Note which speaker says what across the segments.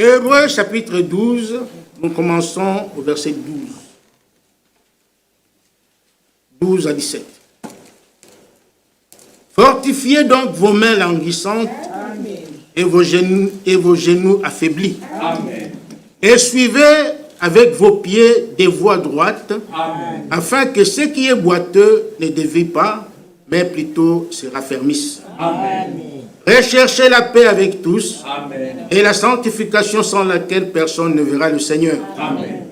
Speaker 1: Hébreux chapitre 12, nous commençons au verset 12. 12 à 17. Fortifiez donc vos mains languissantes et vos genoux affaiblis.
Speaker 2: Amen.
Speaker 1: Et suivez avec vos pieds des voies droites,
Speaker 2: Amen.
Speaker 1: Afin que ce qui est boiteux ne dévie pas, mais plutôt se raffermisse.
Speaker 2: Amen.
Speaker 1: Recherchez la paix avec tous.
Speaker 2: Amen.
Speaker 1: Et la sanctification sans laquelle personne ne verra le Seigneur.
Speaker 2: Amen.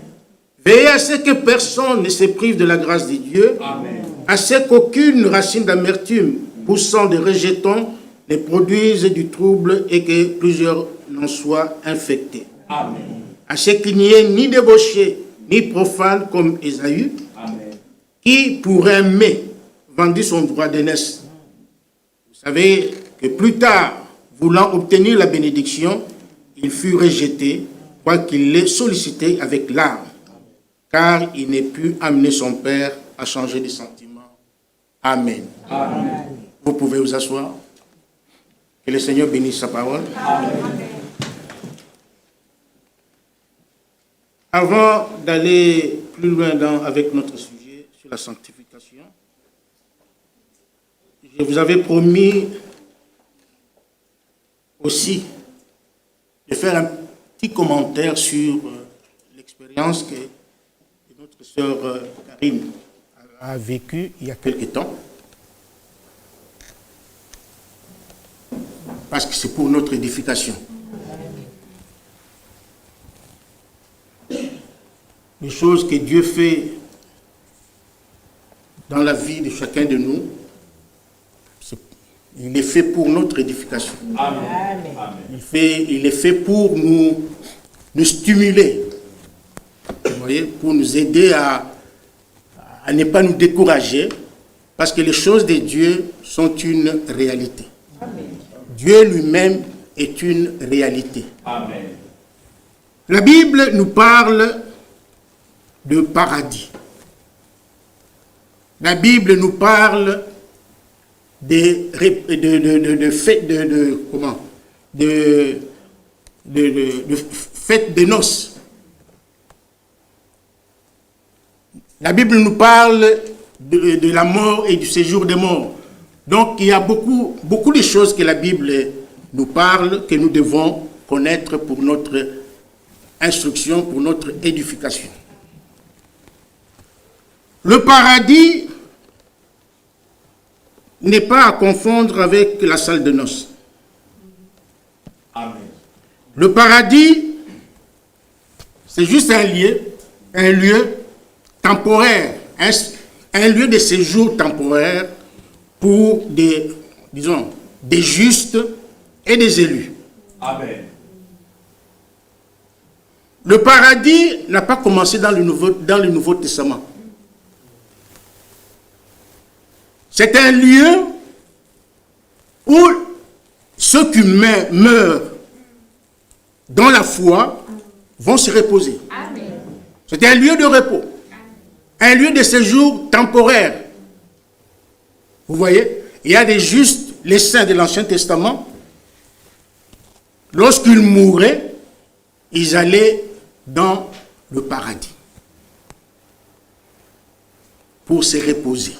Speaker 1: Veillez à ce que personne ne se prive de la grâce de Dieu,
Speaker 2: Amen.
Speaker 1: à ce qu'aucune racine d'amertume poussant des rejetons ne produise du trouble et que plusieurs n'en soient infectés.
Speaker 2: Amen.
Speaker 1: À ce qu'il n'y ait ni débauché, ni profane comme Ésaü,
Speaker 2: Amen.
Speaker 1: qui pour un mets vendit son droit d'aînesse. Vous savez que plus tard, voulant obtenir la bénédiction, il fut rejeté, quoiqu'il l'ait sollicité avec larmes, car il n'ait pu amener son père à changer de sentiment. Amen.
Speaker 2: Amen.
Speaker 1: Vous pouvez vous asseoir. Que le Seigneur bénisse sa parole.
Speaker 2: Amen.
Speaker 1: Avant d'aller plus loin avec notre sujet sur la sanctification, je vous avais promis aussi de faire un petit commentaire sur l'expérience que notre sœur Karine a vécue il y a quelque temps. Parce que c'est pour notre édification. Les choses que Dieu fait dans la vie de chacun de nous, il est fait pour notre édification.
Speaker 2: Amen.
Speaker 1: Il est fait pour nous stimuler, vous voyez, pour nous aider à ne pas nous décourager, parce que les choses de Dieu sont une réalité.
Speaker 2: Amen.
Speaker 1: Dieu lui-même est une réalité.
Speaker 2: Amen.
Speaker 1: La Bible nous parle de paradis. La Bible nous parle de fêtes de noces. La Bible nous parle de la mort et du séjour des morts. Donc il y a beaucoup de choses que la Bible nous parle, que nous devons connaître pour notre instruction, pour notre édification. Le paradis n'est pas à confondre avec la salle de noces.
Speaker 2: Amen.
Speaker 1: Le paradis, c'est juste un lieu temporaire, un lieu de séjour temporaire pour des justes et des élus.
Speaker 2: Amen.
Speaker 1: Le paradis n'a pas commencé dans le Nouveau Testament. C'est un lieu où ceux qui meurent dans la foi vont se reposer. C'est un lieu de repos, un lieu de séjour temporaire. Vous voyez, il y a des justes, les saints de l'Ancien Testament, lorsqu'ils mouraient, ils allaient dans le paradis pour se reposer.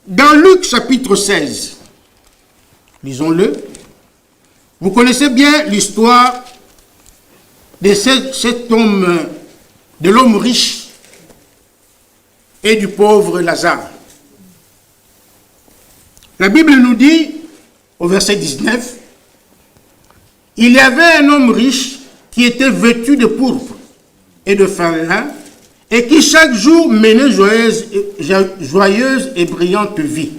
Speaker 1: Dans Luc chapitre 16, lisons-le, vous connaissez bien l'histoire de cet homme, de l'homme riche et du pauvre Lazare. La Bible nous dit, au verset 19, il y avait un homme riche qui était vêtu de pourpre et de fin lin, et qui chaque jour menait joyeuse et brillante vie.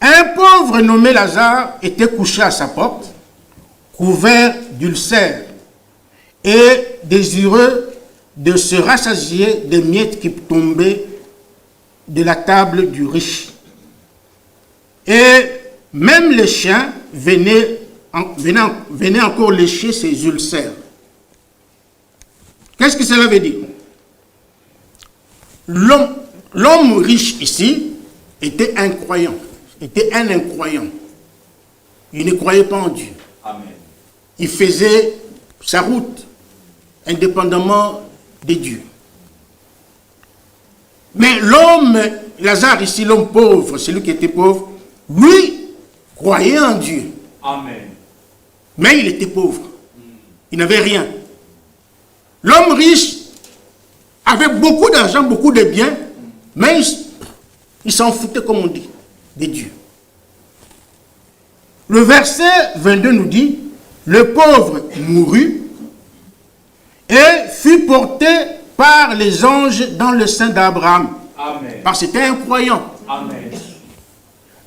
Speaker 1: Un pauvre nommé Lazare était couché à sa porte, couvert d'ulcères, et désireux de se rassasier des miettes qui tombaient de la table du riche. Et même les chiens venaient encore lécher ses ulcères. Qu'est-ce que cela veut dire? L'homme riche ici était un croyant, était un incroyant. Il ne croyait pas en Dieu.
Speaker 2: Amen.
Speaker 1: Il faisait sa route, indépendamment de Dieu. Mais l'homme, Lazare ici, l'homme pauvre, celui qui était pauvre, lui, croyait en Dieu.
Speaker 2: Amen.
Speaker 1: Mais il était pauvre. Il n'avait rien. L'homme riche avait beaucoup d'argent, beaucoup de biens, mais il s'en foutait, comme on dit, de Dieu. Le verset 22 nous dit, le pauvre mourut et fut porté par les anges dans le sein d'Abraham.
Speaker 2: Amen.
Speaker 1: Parce que c'était un croyant.
Speaker 2: Amen.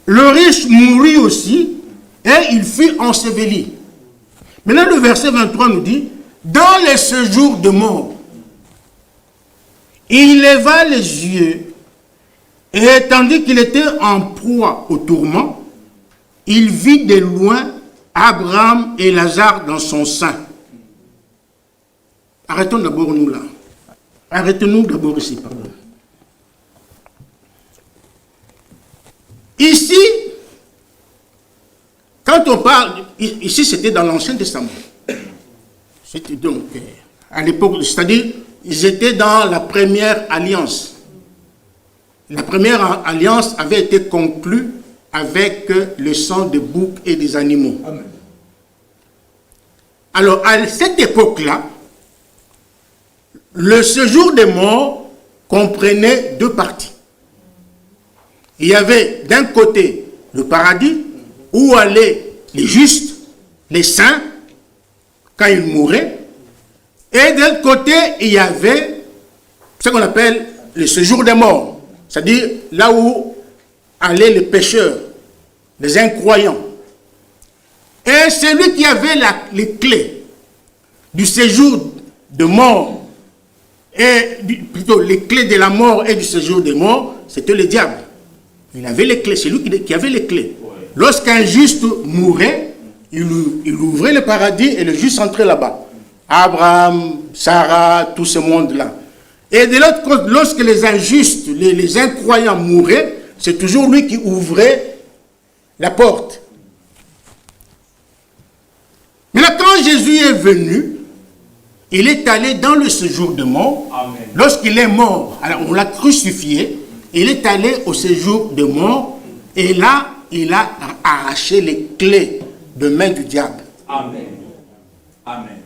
Speaker 1: Le riche mourut aussi et il fut enseveli. Maintenant, le verset 23 nous dit, dans les séjours de mort, il leva les yeux et tandis qu'il était en proie au tourment, il vit de loin Abraham et Lazare dans son sein. Arrêtons d'abord nous là. Arrêtons-nous d'abord ici, pardon. Ici, quand on parle, ici c'était dans l'Ancien Testament. C'était donc, à l'époque, c'est-à-dire, ils étaient dans la première alliance. La première alliance avait été conclue avec le sang des boucs et des animaux.
Speaker 2: Amen.
Speaker 1: Alors, à cette époque-là, le séjour des morts comprenait deux parties. Il y avait d'un côté le paradis, où allaient les justes, les saints, quand ils mouraient, et de l'autre côté, il y avait ce qu'on appelle le séjour des morts. C'est-à-dire là où allaient les pécheurs, les incroyants. Et celui qui avait les clés du séjour de mort, plutôt les clés de la mort et du séjour des morts, c'était le diable. Il avait les clés, c'est lui qui avait les clés. Lorsqu'un juste mourait, il ouvrait le paradis et le juste entrait là-bas. Abraham, Sarah, tout ce monde-là. Et de l'autre côté, lorsque les injustes, les incroyants mouraient, c'est toujours lui qui ouvrait la porte. Maintenant, quand Jésus est venu, il est allé dans le séjour de mort. Lorsqu'il est mort, alors on l'a crucifié, il est allé au séjour de mort, et là, il a arraché les clés de main du diable.
Speaker 2: Amen. Amen.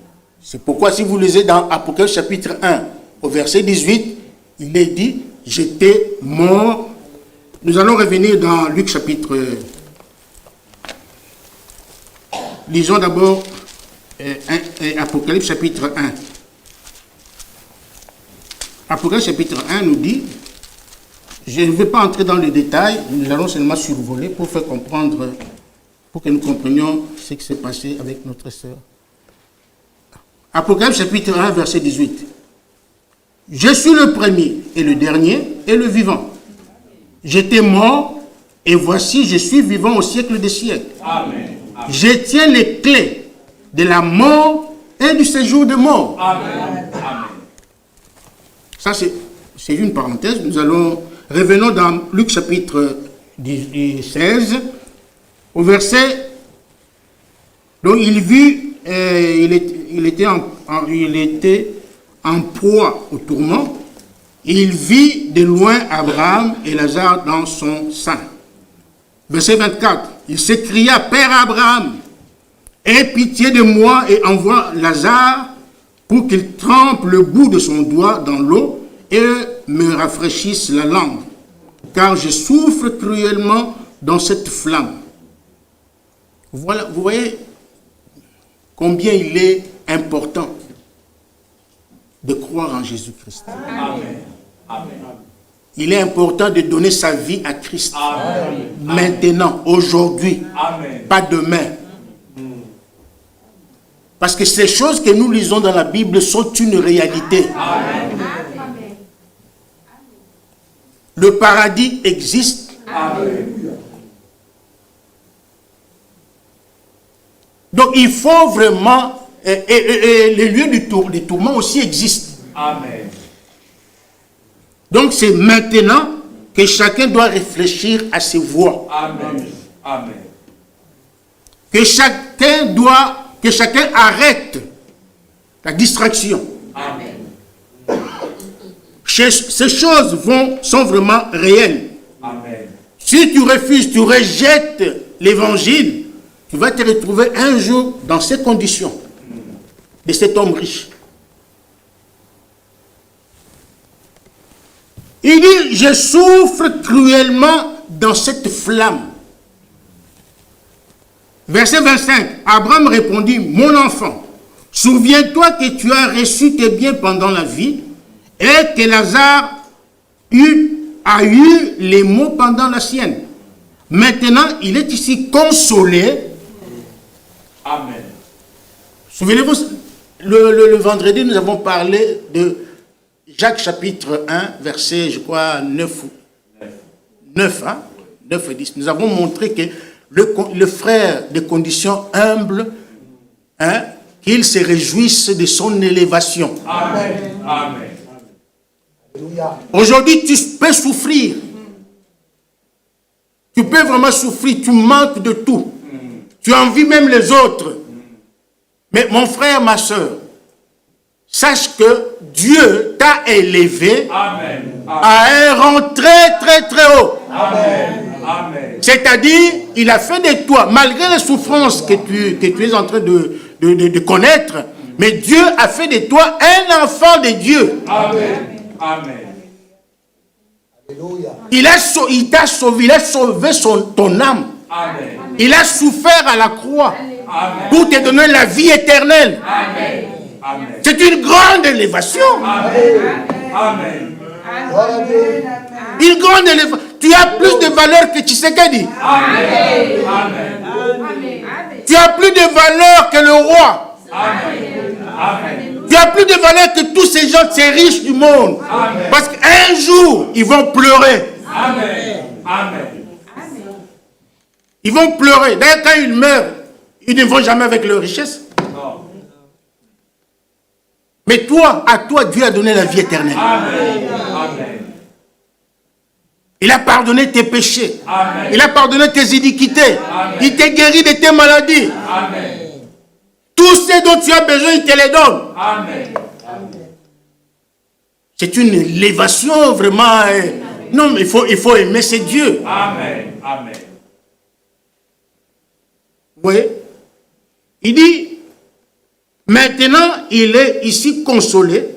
Speaker 1: C'est pourquoi si vous lisez dans Apocalypse chapitre 1, au verset 18, il est dit, j'étais mort. Nous allons revenir dans Luc chapitre... lisons d'abord Apocalypse chapitre 1. Apocalypse chapitre 1 nous dit, je ne vais pas entrer dans le détail, nous allons seulement survoler pour faire comprendre, pour que nous comprenions ce qui s'est passé avec notre sœur. Apocalypse chapitre 1, verset 18. Je suis le premier et le dernier et le vivant. J'étais mort et voici je suis vivant au siècle des siècles.
Speaker 2: Amen. Amen.
Speaker 1: Je tiens les clés de la mort et du séjour de mort.
Speaker 2: Amen. Amen.
Speaker 1: Ça c'est une parenthèse. Revenons dans Luc chapitre 16 au verset. Donc il vit, il était en proie au tourment. Il vit de loin Abraham et Lazare dans son sein. Verset 24. Il s'écria, Père Abraham, aie pitié de moi et envoie Lazare pour qu'il trempe le bout de son doigt dans l'eau et me rafraîchisse la langue, car je souffre cruellement dans cette flamme. Voilà, vous voyez combien il est important de croire en Jésus-Christ.
Speaker 2: Amen. Amen.
Speaker 1: Il est important de donner sa vie à Christ.
Speaker 2: Amen.
Speaker 1: Maintenant, aujourd'hui,
Speaker 2: Amen.
Speaker 1: pas demain. Parce que ces choses que nous lisons dans la Bible sont une réalité.
Speaker 2: Amen.
Speaker 1: Le paradis existe.
Speaker 2: Amen.
Speaker 1: Donc il faut vraiment... Et les lieux des tourments aussi existent.
Speaker 2: Amen.
Speaker 1: Donc c'est maintenant que chacun doit réfléchir à ses voies.
Speaker 2: Amen. Amen.
Speaker 1: Que chacun arrête la distraction.
Speaker 2: Amen.
Speaker 1: Ces choses sont vraiment réelles.
Speaker 2: Amen.
Speaker 1: Si tu refuses, tu rejettes l'évangile, tu vas te retrouver un jour dans ces conditions de cet homme riche. Il dit, je souffre cruellement dans cette flamme. Verset 25, Abraham répondit, mon enfant, souviens-toi que tu as reçu tes biens pendant la vie et que Lazare a eu les maux pendant la sienne. Maintenant, il est ici consolé.
Speaker 2: Amen.
Speaker 1: Souvenez-vous, le vendredi, nous avons parlé de Jacques chapitre 1, verset, je crois, 9 et 10. Nous avons montré que le frère de condition humble, qu'il se réjouisse de son élévation.
Speaker 2: Amen. Amen.
Speaker 1: Aujourd'hui, tu peux souffrir. Tu peux vraiment souffrir. Tu manques de tout. Tu envies même les autres. Mais mon frère, ma soeur, sache que Dieu t'a élevé
Speaker 2: Amen.
Speaker 1: à un rang très, très, très haut.
Speaker 2: Amen. Amen.
Speaker 1: C'est-à-dire, il a fait de toi, malgré les souffrances que tu es en train de connaître, mais Dieu a fait de toi un enfant de Dieu.
Speaker 2: Amen. Amen.
Speaker 1: Il t'a sauvé, il a sauvé ton âme.
Speaker 2: Amen.
Speaker 1: Il a souffert à la croix
Speaker 2: Amen.
Speaker 1: pour te donner la vie éternelle.
Speaker 2: Amen. Amen.
Speaker 1: C'est une grande élévation.
Speaker 2: Amen. Amen.
Speaker 1: Une grande élévation. Tu as plus de valeur que Tshisekedi.
Speaker 2: Amen. Amen.
Speaker 1: Tu as plus de valeur que le roi.
Speaker 2: Amen. Amen.
Speaker 1: Tu as plus de valeur que tous ces gens, ces riches du monde.
Speaker 2: Amen.
Speaker 1: Parce qu'un jour, ils vont pleurer.
Speaker 2: Amen. Amen.
Speaker 1: Ils vont pleurer. D'ailleurs, quand ils meurent, ils ne vont jamais avec leur richesse.
Speaker 2: Non.
Speaker 1: Mais toi, à toi, Dieu a donné la vie éternelle.
Speaker 2: Amen. Amen.
Speaker 1: Il a pardonné tes péchés.
Speaker 2: Amen.
Speaker 1: Il a pardonné tes iniquités.
Speaker 2: Amen.
Speaker 1: Il t'a guéri de tes maladies.
Speaker 2: Amen.
Speaker 1: Tout ce dont tu as besoin, il te les donne.
Speaker 2: Amen.
Speaker 1: C'est une élévation vraiment. Non, mais il faut aimer ce Dieu.
Speaker 2: Amen. Amen.
Speaker 1: Vous voyez? Il dit, maintenant, il est ici consolé,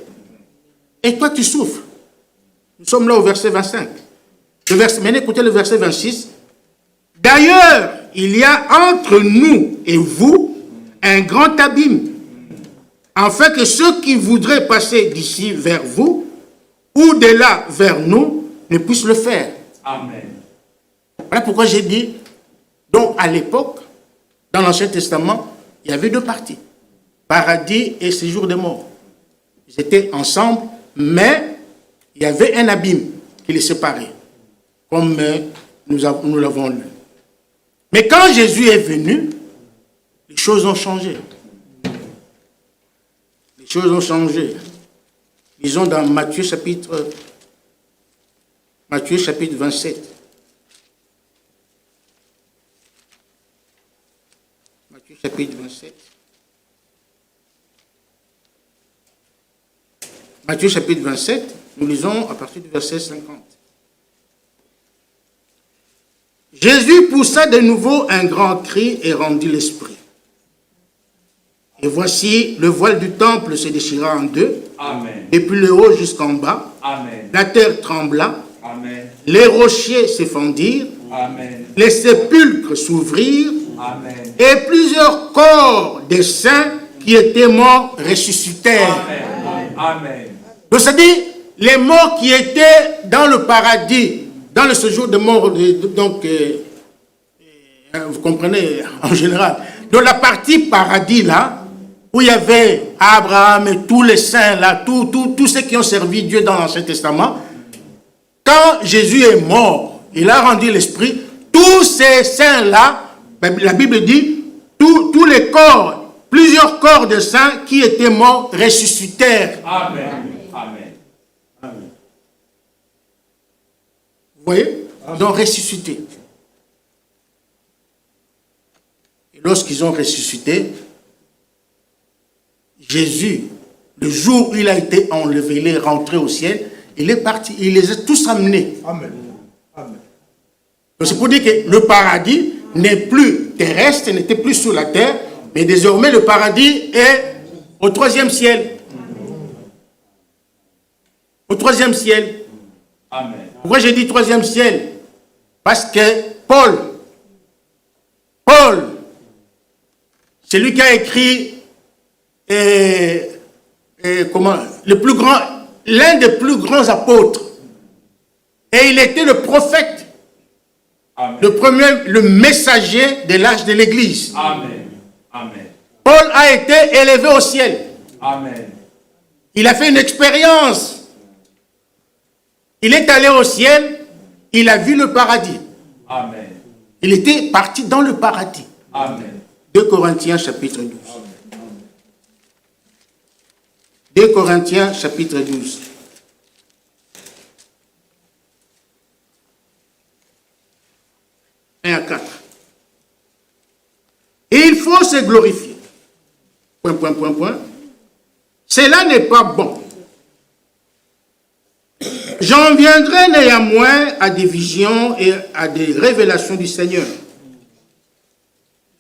Speaker 1: et toi, tu souffres. Nous sommes là au verset 25. Maintenant, écoutez le verset 26. D'ailleurs, il y a entre nous et vous un grand abîme, afin que ceux qui voudraient passer d'ici vers vous, ou de là vers nous, ne puissent le faire.
Speaker 2: Amen.
Speaker 1: Voilà pourquoi j'ai dit, donc à l'époque, dans l'Ancien Testament, il y avait deux parties. Paradis et séjour des morts. Ils étaient ensemble, mais il y avait un abîme qui les séparait, comme nous l'avons lu. Mais quand Jésus est venu, les choses ont changé. Les choses ont changé. Disons dans Matthieu chapitre 27. Matthieu chapitre 27. Matthieu chapitre 27, nous lisons à partir du verset 50. Jésus poussa de nouveau un grand cri et rendit l'esprit. Et voici, le voile du temple se déchira en deux,
Speaker 2: Amen.
Speaker 1: depuis le haut jusqu'en bas.
Speaker 2: Amen.
Speaker 1: La terre trembla,
Speaker 2: Amen.
Speaker 1: les rochers s'effondirent,
Speaker 2: Amen.
Speaker 1: les sépulcres s'ouvrirent,
Speaker 2: Amen.
Speaker 1: et plusieurs corps des saints qui étaient morts ressuscitèrent.
Speaker 2: Amen. Amen.
Speaker 1: Donc, c'est-à-dire, les morts qui étaient dans le paradis, dans le séjour de mort, donc, vous comprenez, en général, dans la partie paradis, là, où il y avait Abraham et tous les saints, là, tous ceux qui ont servi Dieu dans l'Ancien Testament, quand Jésus est mort, il a rendu l'esprit, tous ces saints-là, la Bible dit, tous les corps, plusieurs corps de saints qui étaient morts ressuscitèrent.
Speaker 2: Amen. Amen.
Speaker 1: Vous voyez? Ils ont ressuscité. Et lorsqu'ils ont ressuscité, Jésus, le jour où il a été enlevé, il est rentré au ciel, il est parti, il les a tous amenés.
Speaker 3: Amen. Amen.
Speaker 1: Donc c'est pour dire que le paradis n'est plus terrestre, n'était plus sous la terre, mais désormais le paradis est au troisième ciel. Au troisième ciel.
Speaker 2: Amen.
Speaker 1: Pourquoi j'ai dit troisième ciel? Parce que Paul, c'est lui qui a écrit l'un des plus grands apôtres. Et il était le prophète,
Speaker 2: Amen.
Speaker 1: le messager de l'âge de l'Église.
Speaker 2: Amen. Amen.
Speaker 1: Paul a été élevé au ciel.
Speaker 2: Amen.
Speaker 1: Il a fait une expérience. Il est allé au ciel, il a vu le paradis.
Speaker 2: Amen.
Speaker 1: Il était parti dans le paradis.
Speaker 2: Amen.
Speaker 1: 2 Corinthiens chapitre 12. 2 Corinthiens chapitre 12. À 4. Et il faut se glorifier. Point. Cela n'est pas bon. J'en viendrai néanmoins à des visions et à des révélations du Seigneur.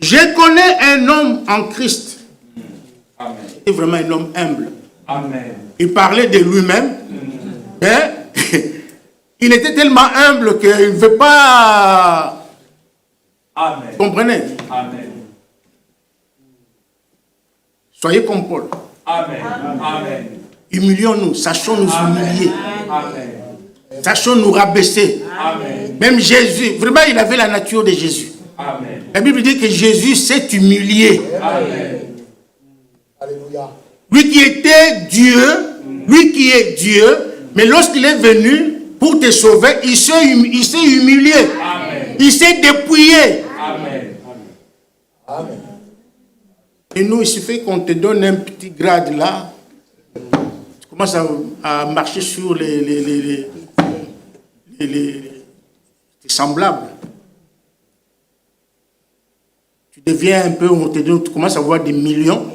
Speaker 1: Je connais un homme en Christ.
Speaker 2: Amen.
Speaker 1: C'est vraiment un homme humble.
Speaker 2: Amen.
Speaker 1: Il parlait de lui-même. Mais il était tellement humble qu'il ne veut pas...
Speaker 2: Amen.
Speaker 1: Vous comprenez?
Speaker 2: Amen.
Speaker 1: Soyez comme Paul.
Speaker 2: Amen. Amen.
Speaker 1: Humilions-nous, sachons nous humilier.
Speaker 2: Amen.
Speaker 1: Sachons nous rabaisser.
Speaker 2: Amen.
Speaker 1: Même Jésus, vraiment, il avait la nature de Jésus.
Speaker 2: Amen.
Speaker 1: La Bible dit que Jésus s'est humilié.
Speaker 2: Amen.
Speaker 3: Alléluia.
Speaker 1: Lui qui était Dieu, lui qui est Dieu, mais lorsqu'il est venu pour te sauver, il s'est humilié.
Speaker 2: Amen.
Speaker 1: Il s'est dépouillé.
Speaker 2: Amen.
Speaker 3: Amen.
Speaker 1: Et nous, il suffit qu'on te donne un petit grade là, tu commences à marcher sur les semblables. Tu deviens un peu, on te donne, tu commences à avoir des millions.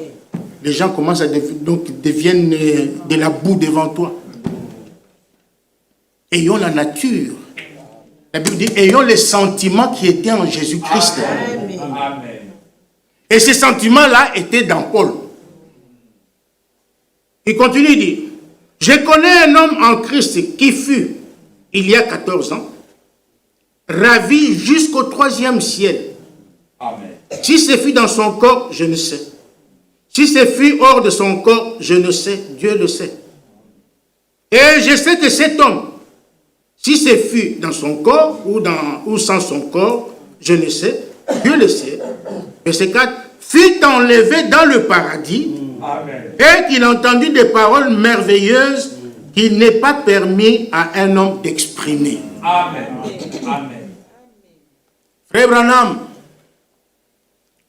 Speaker 1: Les gens commencent à deviennent de la boue devant toi. Ayons la nature. La Bible dit, ayons les sentiments qui étaient en Jésus-Christ.
Speaker 2: Amen.
Speaker 1: Et ces sentiments-là étaient dans Paul. Il continue, il dit, je connais un homme en Christ qui fut, il y a 14 ans, ravi jusqu'au 3e ciel.
Speaker 2: Amen.
Speaker 1: Si ce fut dans son corps, je ne sais. Si ce fut hors de son corps, je ne sais. Dieu le sait. Et je sais que cet homme, si ce fut dans son corps ou sans son corps, je ne sais. Dieu le sait. Verset 4. Fut enlevé dans le paradis.
Speaker 2: Amen.
Speaker 1: Et qu'il entendit des paroles merveilleuses qu'il n'est pas permis à un homme d'exprimer.
Speaker 2: Amen. Amen.
Speaker 1: Frère Branham,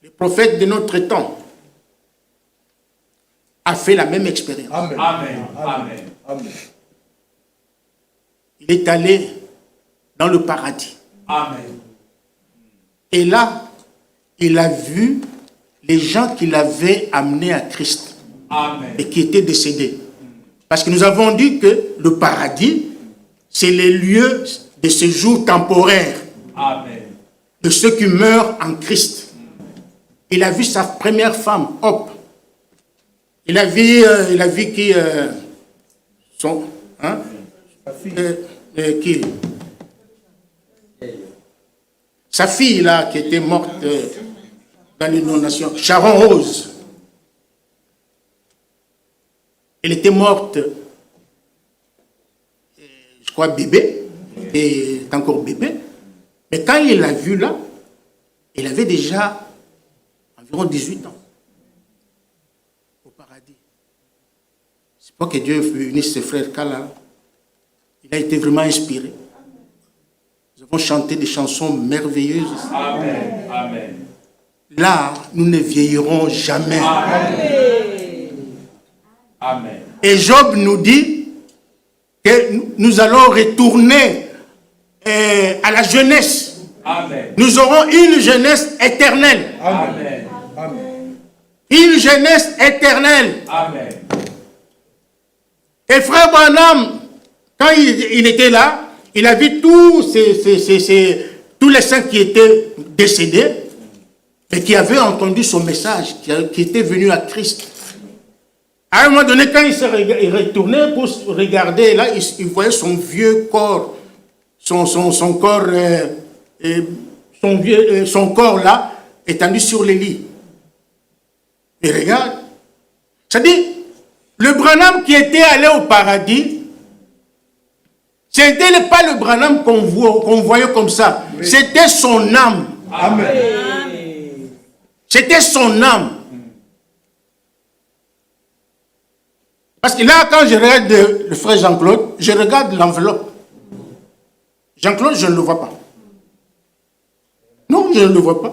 Speaker 1: le prophète de notre temps, a fait la même expérience.
Speaker 3: Amen.
Speaker 2: Amen. Amen.
Speaker 3: Amen.
Speaker 1: Il est allé dans le paradis.
Speaker 2: Amen.
Speaker 1: Et là, il a vu les gens qu'il avait amenés à Christ
Speaker 2: Amen.
Speaker 1: et qui étaient décédés. Parce que nous avons dit que le paradis, c'est les lieux de séjour temporaire
Speaker 2: Amen.
Speaker 1: de ceux qui meurent en Christ. Il a vu sa première femme, Hop. Il a vu qui son, hein, qui sa fille là qui était morte dans l'inondation, Sharon Rose. Elle était morte, je crois bébé, et encore bébé. Mais quand il l'a vue là, il avait déjà environ 18 ans. Au paradis. C'est pas que Dieu unisse ses frères Kala. Il a été vraiment inspiré. Nous avons chanté des chansons merveilleuses.
Speaker 2: Amen. Amen.
Speaker 1: Là, nous ne vieillirons jamais.
Speaker 2: Amen. Amen.
Speaker 1: Et Job nous dit que nous allons retourner à la jeunesse.
Speaker 2: Amen.
Speaker 1: Nous aurons une jeunesse éternelle.
Speaker 2: Amen.
Speaker 3: Amen.
Speaker 1: Une jeunesse éternelle.
Speaker 2: Amen.
Speaker 1: Et frère Branham, quand il était là, il a vu tous les saints qui étaient décédés et qui avaient entendu son message, qui étaient venus à Christ. À un moment donné, quand il s'est retourné pour regarder, là, il voyait son vieux corps, son corps, son corps là, étendu sur les lits. Et regarde, c'est-à-dire, le Branham qui était allé au paradis, ce n'était pas le Branham qu'on voyait comme ça, oui. C'était son âme.
Speaker 2: Amen.
Speaker 1: C'était son âme. Parce que là, quand je regarde le frère Jean-Claude, je regarde l'enveloppe. Jean-Claude, je ne le vois pas. Non, je ne le vois pas.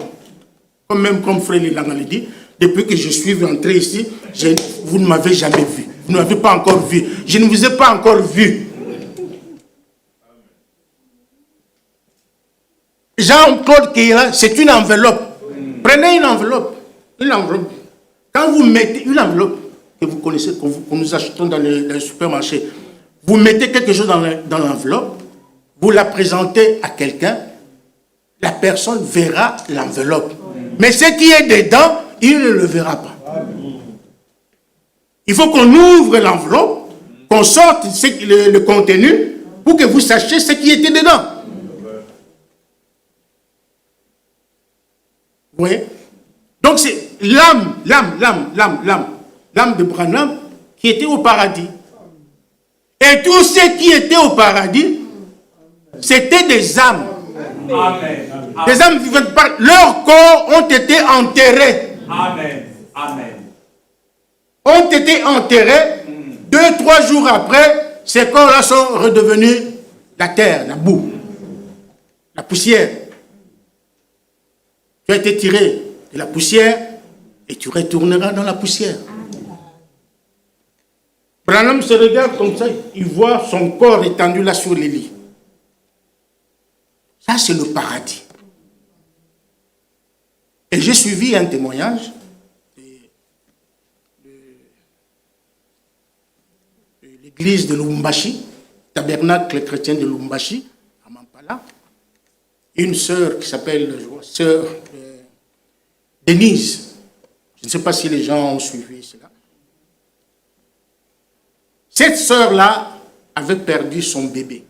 Speaker 1: Comme frère Lilangan l'a dit, depuis que je suis entré ici, vous ne m'avez jamais vu. Vous ne m'avez pas encore vu. Je ne vous ai pas encore vu. Jean-Claude qui est là, c'est une enveloppe. Prenez une enveloppe. Une enveloppe. Quand vous mettez une enveloppe que vous connaissez, que nous achetons dans le supermarché, vous mettez quelque chose dans l'enveloppe, vous la présentez à quelqu'un, la personne verra l'enveloppe. Mais ce qui est dedans, il ne le verra pas. Il faut qu'on ouvre l'enveloppe, qu'on sorte le contenu pour que vous sachiez ce qui était dedans. Vous voyez? Donc c'est l'âme de Branham qui était au paradis. Et tous ceux qui étaient au paradis, c'était des âmes.
Speaker 2: Amen.
Speaker 1: Des âmes vivantes. Leurs corps ont été enterrés.
Speaker 2: Amen. Amen.
Speaker 1: Ont été enterrés. 2-3 jours après, ces corps-là sont redevenus la terre, la boue, la poussière. Tu as été tiré de la poussière et tu retourneras dans la poussière. Branham se regarde comme ça, il voit son corps étendu là sur les lits. Ça, c'est le paradis. Et j'ai suivi un témoignage de l'église de Lubumbashi, tabernacle chrétien de Lubumbashi, à Mampala. Une sœur qui s'appelle sœur Denise. Je ne sais pas si les gens ont suivi cela. Cette sœur-là avait perdu son bébé.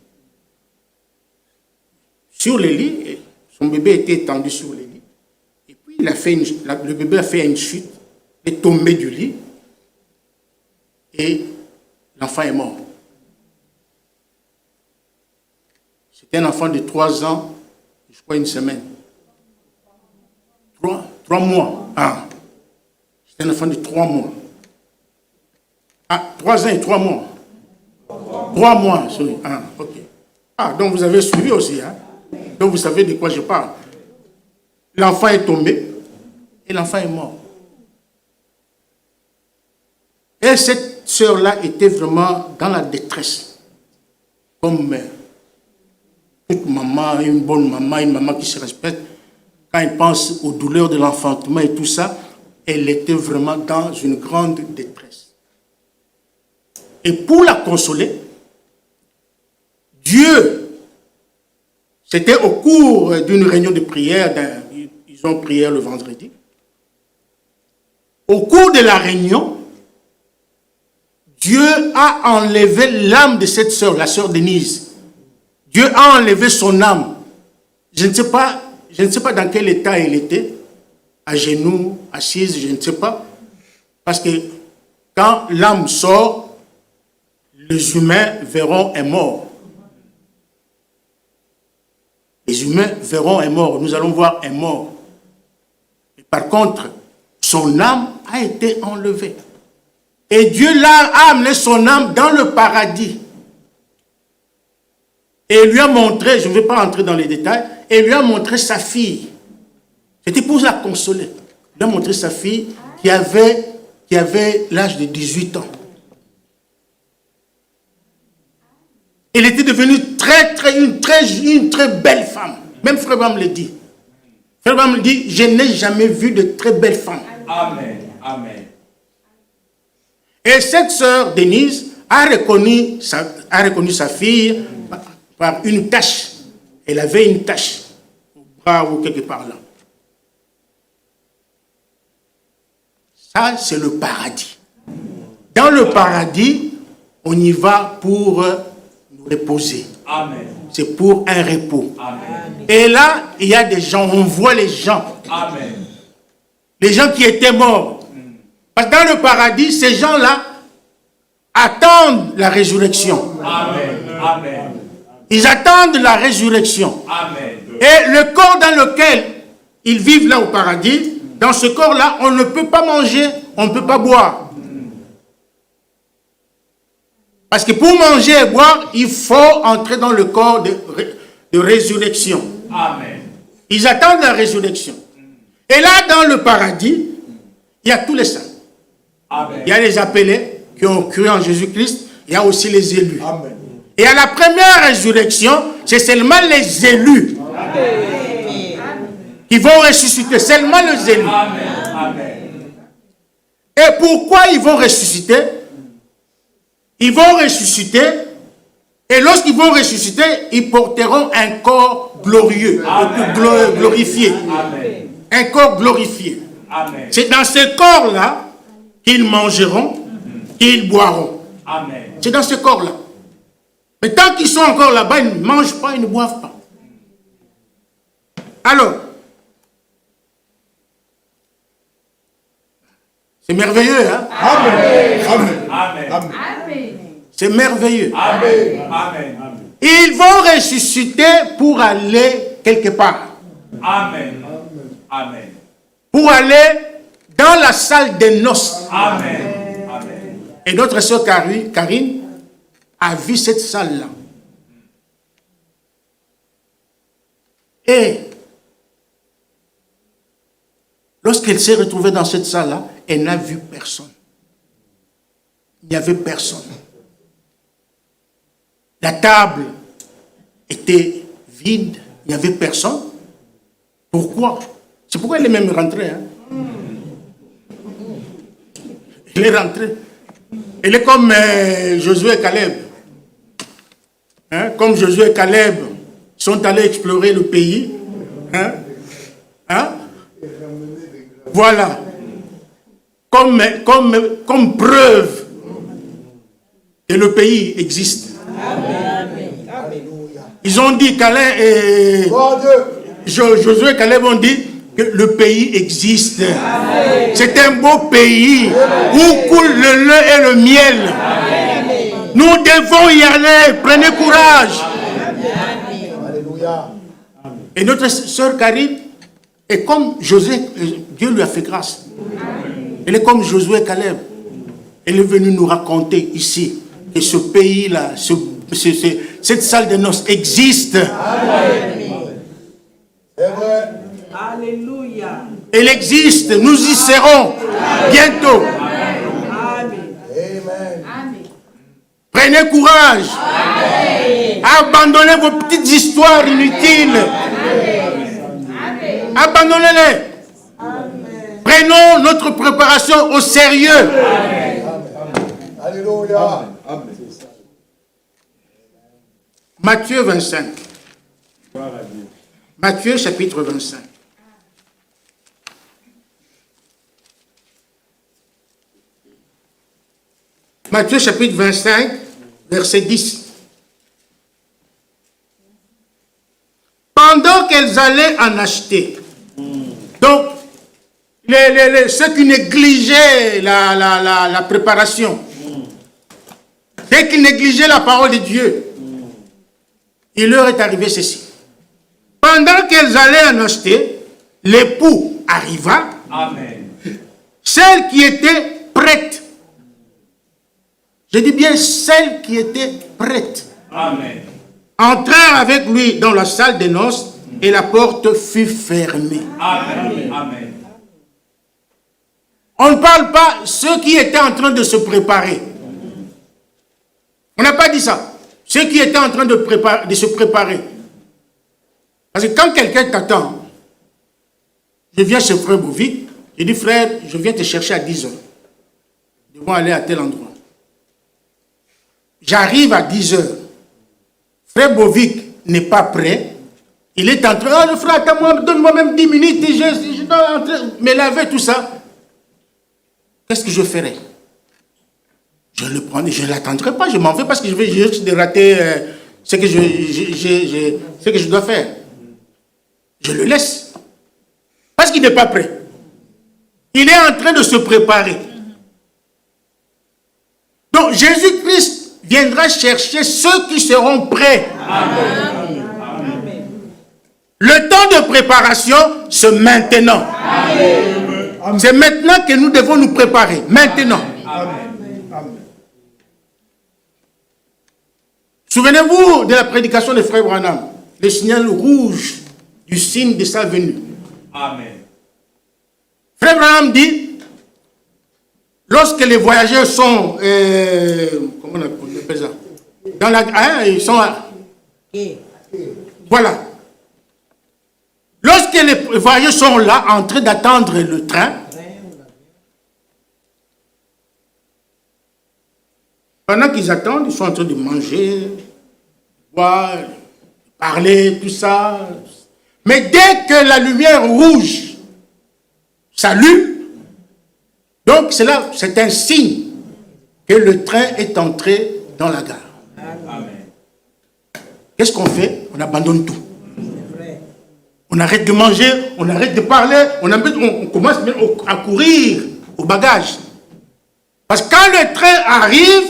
Speaker 1: Sur les lits, son bébé était étendu sur les lits. Et puis le bébé a fait une chute, il est tombé du lit et l'enfant est mort. C'était un enfant de 3 ans, je crois une semaine. 3 mois. Ah. C'était un enfant de 3 mois. 3 ans et 3 mois. 3 mois, sorry. Ah, ok. Ah, donc vous avez suivi aussi, hein? Donc vous savez de quoi je parle. L'enfant est tombé et l'enfant est mort. Et cette sœur-là était vraiment dans la détresse. Comme toute maman, une bonne maman, une maman qui se respecte, quand elle pense aux douleurs de l'enfantement et tout ça, elle était vraiment dans une grande détresse. Et pour la consoler, Dieu, c'était au cours d'une réunion de prière, ils ont prié le vendredi. Au cours de la réunion, Dieu a enlevé l'âme de cette sœur, la sœur Denise. Dieu a enlevé son âme. Je ne sais pas dans quel état elle était, à genoux, assise, je ne sais pas. Parce que quand l'âme sort, les humains verront un mort. Les humains verront un mort. Nous allons voir un mort. Et par contre, son âme a été enlevée. Et Dieu a amené son âme dans le paradis. Et lui a montré, je ne vais pas entrer dans les détails, et lui a montré sa fille. C'était pour la consoler. Il lui a montré sa fille qui avait l'âge de 18 ans. Elle était devenue une très belle femme. Même Frère Branham le dit. Frère Branham le dit, je n'ai jamais vu de très belle femme.
Speaker 2: Amen. Amen.
Speaker 1: Et cette sœur, Denise, a reconnu sa fille par une tache. Elle avait une tache au bras ou quelque part là. Ça, c'est le paradis. Dans le paradis, on y va pour nous reposer.
Speaker 2: Amen.
Speaker 1: C'est pour un repos.
Speaker 2: Amen.
Speaker 1: Et là, il y a des gens, on voit les gens.
Speaker 2: Amen.
Speaker 1: Les gens qui étaient morts. Parce que dans le paradis, ces gens-là attendent la résurrection.
Speaker 2: Amen. Amen.
Speaker 1: Ils attendent la résurrection.
Speaker 2: Amen.
Speaker 1: Et le corps dans lequel ils vivent là au paradis, dans ce corps-là, on ne peut pas manger, on ne peut pas boire. Parce que pour manger et boire, il faut entrer dans le corps de résurrection.
Speaker 2: Amen.
Speaker 1: Ils attendent la résurrection. Et là, dans le paradis, il y a tous les saints.
Speaker 2: Amen.
Speaker 1: Il y a les appelés qui ont cru en Jésus-Christ. Il y a aussi les élus.
Speaker 3: Amen.
Speaker 1: Et à la première résurrection, c'est seulement les élus qui vont ressusciter. Seulement les élus.
Speaker 2: Amen. Amen.
Speaker 1: Et pourquoi ils vont ressusciter? Ils vont ressusciter. Et lorsqu'ils vont ressusciter, ils porteront un corps glorieux, glorifié.
Speaker 2: Amen.
Speaker 1: Un corps glorifié.
Speaker 2: Amen.
Speaker 1: C'est dans ce corps-là qu'ils mangeront, qu'ils boiront.
Speaker 2: Amen.
Speaker 1: C'est dans ce corps-là. Mais tant qu'ils sont encore là-bas, ils ne mangent pas, ils ne boivent pas. Alors, c'est merveilleux, hein?
Speaker 3: Amen. Amen.
Speaker 2: Amen.
Speaker 3: Amen.
Speaker 1: C'est merveilleux.
Speaker 2: Amen. Amen.
Speaker 1: Ils vont ressusciter pour aller quelque part.
Speaker 2: Amen. Amen.
Speaker 1: Pour aller dans la salle des noces.
Speaker 2: Amen. Amen.
Speaker 1: Et notre sœur Karine a vu cette salle-là. Et lorsqu'elle s'est retrouvée dans cette salle-là, elle n'a vu personne. Il n'y avait personne. La table était vide, il n'y avait personne. Pourquoi? C'est pourquoi elle est même rentrée. Elle est rentrée. Elle est comme Josué et Caleb. Comme Josué et Caleb sont allés explorer le pays. Voilà. Comme preuve que le pays existe. Ils ont dit, Caleb et Josué et Caleb ont dit que le pays existe. C'est un beau pays où coule le lait et le miel. Nous devons y aller. Prenez courage. Et notre sœur Karine est comme Josué. Dieu lui a fait grâce. Elle est comme Josué et Caleb. Elle est venue nous raconter ici que ce pays-là, cette salle de noces existe.
Speaker 4: Alléluia.
Speaker 1: Elle existe. Nous y serons bientôt. Prenez courage. Abandonnez vos petites histoires inutiles. Abandonnez-les. Prenons notre préparation au sérieux.
Speaker 3: Alléluia.
Speaker 1: Matthieu 25. Matthieu chapitre 25. Matthieu chapitre 25, verset 10. Pendant qu'elles allaient en acheter, donc ceux qui négligeaient la préparation, ceux qui négligeaient la parole de Dieu, il leur est arrivé ceci. Pendant qu'elles allaient en acheter, l'époux arriva.
Speaker 2: Amen.
Speaker 1: Celle qui était prête. Je dis bien celle qui était prête.
Speaker 2: Amen.
Speaker 1: Entrèrent avec lui dans la salle des noces et la porte fut fermée.
Speaker 2: Amen. Amen.
Speaker 1: On ne parle pas ceux qui étaient en train de se préparer. On n'a pas dit ça. Ceux qui étaient en train de se préparer. Parce que quand quelqu'un t'attend, je viens chez Frère Bovic, je dis frère, je viens te chercher à 10 heures. Nous devons aller à tel endroit. J'arrive à 10 heures. Frère Bovic n'est pas prêt. Il est en train, le frère, attends-moi, donne-moi même 10 minutes, je dois entrer, me laver, tout ça. Qu'est-ce que je ferai? Je le prends, je ne l'attendrai pas, je m'en vais parce que je vais juste rater ce que je dois faire. Je le laisse. Parce qu'il n'est pas prêt. Il est en train de se préparer. Donc Jésus-Christ viendra chercher ceux qui seront prêts.
Speaker 2: Amen.
Speaker 1: Le temps de préparation, c'est maintenant. C'est maintenant que nous devons nous préparer. Maintenant. Souvenez-vous de la prédication de Frère Branham. Le signal rouge du signe de sa venue.
Speaker 2: Amen.
Speaker 1: Frère Branham dit, lorsque les voyageurs sont, comment on appelle ça, dans la, ils sont, voilà. Lorsque les voyageurs sont là, en train d'attendre le train, pendant qu'ils attendent, ils sont en train de manger, boire, parler, tout ça. Mais dès que la lumière rouge s'allume, donc c'est un signe que le train est entré dans la gare.
Speaker 2: Amen.
Speaker 1: Qu'est-ce qu'on fait? On abandonne tout. On arrête de manger, on arrête de parler, on commence à courir au bagage. Parce que quand le train arrive,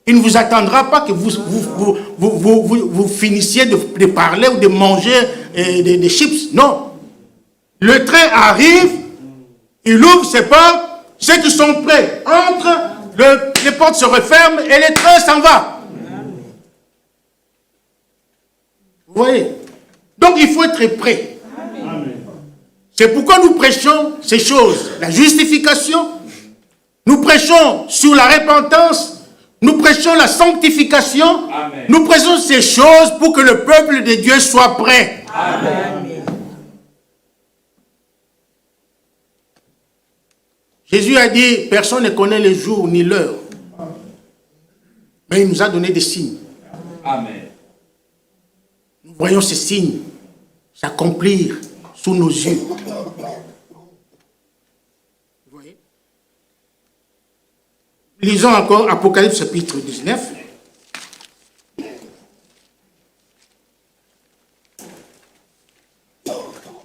Speaker 1: Il ne vous attendra pas que vous finissiez de parler ou de manger des chips. Non. Le train arrive, il ouvre ses portes, ceux qui sont prêts entrent, les portes se referment et le train s'en va. Vous voyez? Donc il faut être prêt. C'est pourquoi nous prêchons ces choses. La justification, nous prêchons sur la repentance, nous prêchons la sanctification,
Speaker 2: Amen.
Speaker 1: Nous prêchons ces choses pour que le peuple de Dieu soit prêt.
Speaker 2: Amen.
Speaker 1: Jésus a dit, personne ne connaît le jour ni l'heure. Mais il nous a donné des signes.
Speaker 2: Amen.
Speaker 1: Nous voyons ces signes s'accomplir sous nos yeux. Vous voyez? Lisons encore Apocalypse chapitre 19.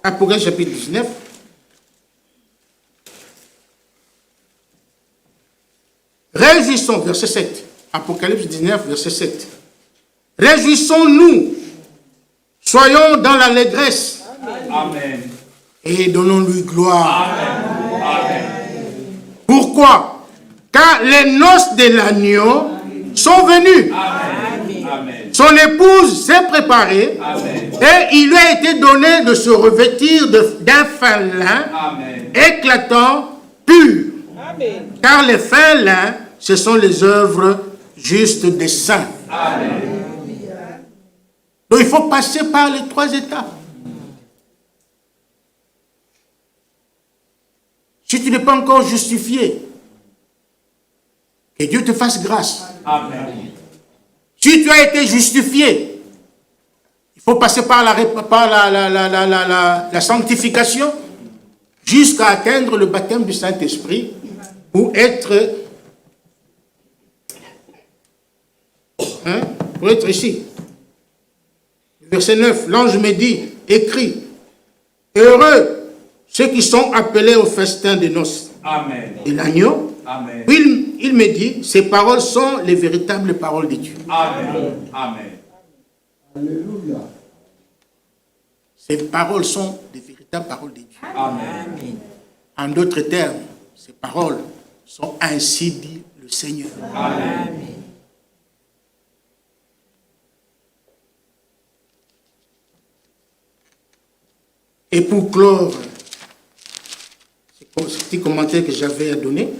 Speaker 1: Apocalypse chapitre 19. Réjouissons, verset 7. Apocalypse 19, verset 7. Réjouissons-nous, soyons dans l'allégresse.
Speaker 2: Amen.
Speaker 1: Et donnons-lui gloire.
Speaker 2: Amen. Amen.
Speaker 1: Pourquoi? Car les noces de l'agneau sont venues.
Speaker 2: Amen. Amen.
Speaker 1: Son épouse s'est préparée.
Speaker 2: Amen.
Speaker 1: Et il lui a été donné de se revêtir d'un fin lin
Speaker 2: Amen.
Speaker 1: éclatant, pur.
Speaker 4: Amen.
Speaker 1: Car les fins lins, ce sont les œuvres justes des saints.
Speaker 2: Amen.
Speaker 1: Donc il faut passer par les 3 étapes. Si tu n'es pas encore justifié, que Dieu te fasse grâce.
Speaker 2: Amen.
Speaker 1: Si tu as été justifié, il faut passer par la sanctification jusqu'à atteindre le baptême du Saint-Esprit pour être ici. Verset 9, l'ange me dit, écrit, heureux ceux qui sont appelés au festin des noces
Speaker 2: Amen.
Speaker 1: de l'agneau.
Speaker 2: Amen.
Speaker 1: Puis il me dit, ces paroles sont les véritables paroles de Dieu.
Speaker 2: Amen. Amen.
Speaker 3: Alléluia.
Speaker 1: Ces paroles sont des véritables paroles de Dieu.
Speaker 2: Amen.
Speaker 1: En d'autres termes, ces paroles sont ainsi dit le Seigneur.
Speaker 2: Amen.
Speaker 1: Et pour clore ce petit commentaire que j'avais à donner,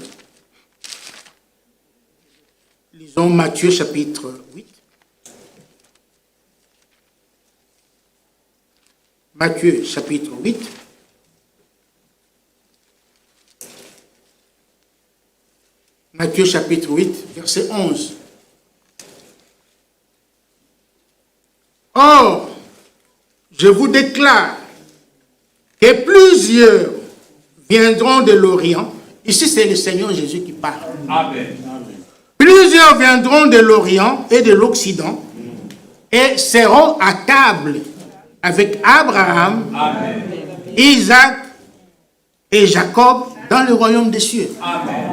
Speaker 1: lisons Matthieu chapitre 8. Matthieu chapitre 8. Matthieu chapitre 8, verset 11. Or, je vous déclare que plusieurs viendront de l'Orient. Ici, c'est le Seigneur Jésus qui parle.
Speaker 2: Amen.
Speaker 1: Plusieurs viendront de l'Orient et de l'Occident et seront à table avec Abraham,
Speaker 2: Amen.
Speaker 1: Isaac et Jacob dans le royaume des cieux.
Speaker 2: Amen.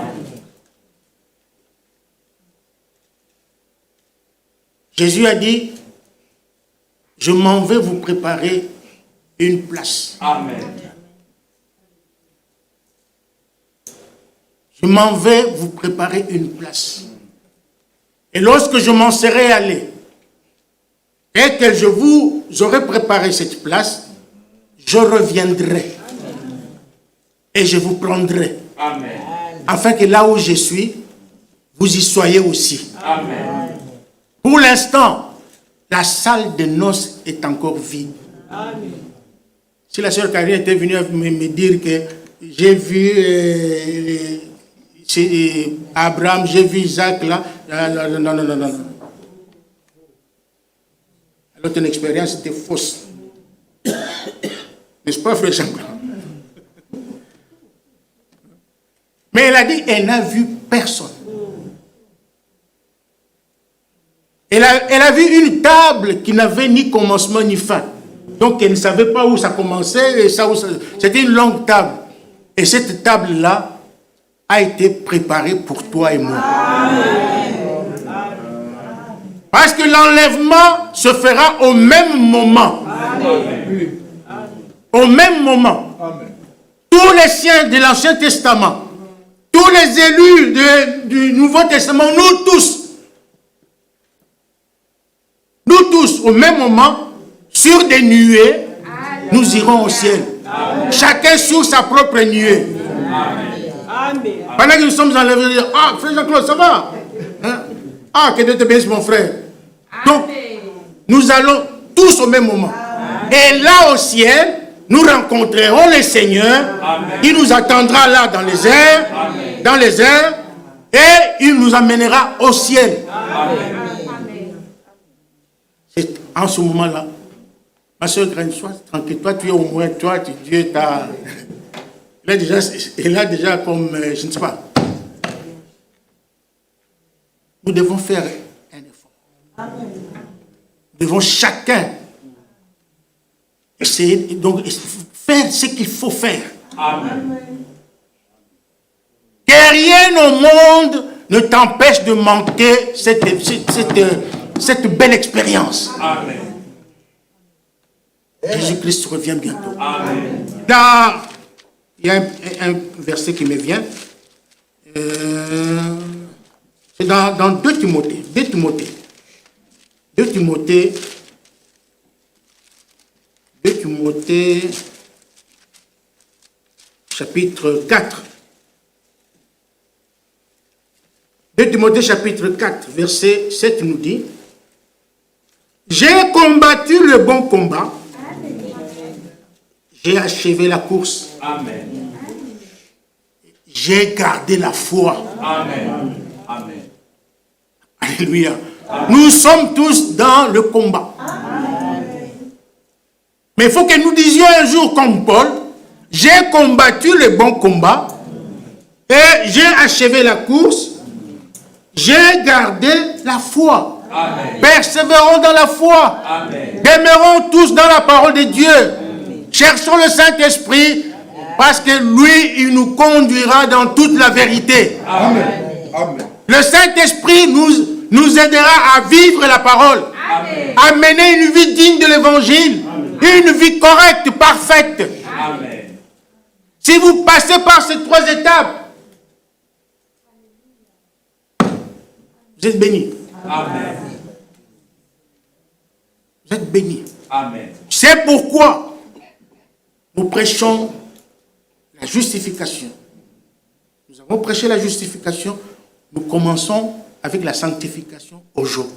Speaker 1: Jésus a dit, je m'en vais vous préparer une place.
Speaker 2: Amen.
Speaker 1: Je m'en vais vous préparer une place. Et lorsque je m'en serai allé, et que je vous aurai préparé cette place, je reviendrai. Et je vous prendrai.
Speaker 2: Amen.
Speaker 1: Afin que là où je suis, vous y soyez aussi.
Speaker 2: Amen.
Speaker 1: Pour l'instant, la salle de noces est encore vide. Si la sœur Karine était venue me dire que j'ai vu Abraham, j'ai vu Isaac là, non. Alors ton expérience était fausse. N'est-ce pas, frère Jean-Claude? Mais elle a dit, elle n'a vu personne. Elle a vu une table qui n'avait ni commencement ni fin. Donc elle ne savait pas où ça commençait et ça où ça... C'était une longue table. Et cette table-là a été préparée pour toi et moi. Amen. Parce que l'enlèvement se fera au même moment.
Speaker 2: Amen.
Speaker 1: Au même moment.
Speaker 3: Amen.
Speaker 1: Tous les saints de l'Ancien Testament, tous les élus du Nouveau Testament, nous tous, au même moment, sur des nuées, nous irons au ciel. Chacun sur sa propre nuée. Pendant que nous sommes enlevés, nous disons, ah, frère Jean-Claude, ça va? Hein? Ah, que Dieu te bénisse, mon frère. Donc, nous allons tous au même moment. Et là au ciel, nous rencontrerons le Seigneur. Il nous attendra là dans les airs.
Speaker 2: Amen.
Speaker 1: Dans les airs. Et il nous amènera au ciel. C'est en ce moment-là. Ma soeur Graine, sois tranquille. Toi, tu es au moins, toi, Dieu t'a... Il a déjà comme, je ne sais pas. Nous devons faire un effort. Nous devons chacun essayer, donc, faire ce qu'il faut faire.
Speaker 2: Amen.
Speaker 1: Que rien au monde ne t'empêche de manquer cette belle expérience.
Speaker 2: Amen.
Speaker 1: Jésus-Christ revient bientôt.
Speaker 2: Amen.
Speaker 1: Il y a un verset qui me vient. C'est dans 2 Timothée. 2 Timothée, chapitre 4. 2 Timothée, chapitre 4, verset 7 nous dit, « J'ai combattu le bon combat. J'ai achevé la course.
Speaker 2: Amen.
Speaker 1: J'ai gardé la foi. »
Speaker 2: Amen. Amen.
Speaker 1: Alléluia. Nous sommes tous dans le combat. Mais il faut que nous disions un jour comme Paul, j'ai combattu le bon combat et j'ai achevé la course, j'ai gardé la foi.
Speaker 2: Amen.
Speaker 1: Persévérons dans la foi.
Speaker 2: Amen.
Speaker 1: Demeurons tous dans la parole de Dieu. Cherchons le Saint-Esprit parce que lui, il nous conduira dans toute la vérité.
Speaker 2: Amen.
Speaker 3: Amen.
Speaker 1: Le Saint-Esprit nous aidera à vivre la parole, à mener une vie digne de l'évangile, une vie correcte, parfaite.
Speaker 2: Amen.
Speaker 1: Si vous passez par ces 3 étapes, vous êtes bénis.
Speaker 2: Amen.
Speaker 1: Vous êtes bénis.
Speaker 2: Amen.
Speaker 1: C'est pourquoi nous prêchons la justification. Nous avons prêché la justification. Nous commençons avec la sanctification aujourd'hui.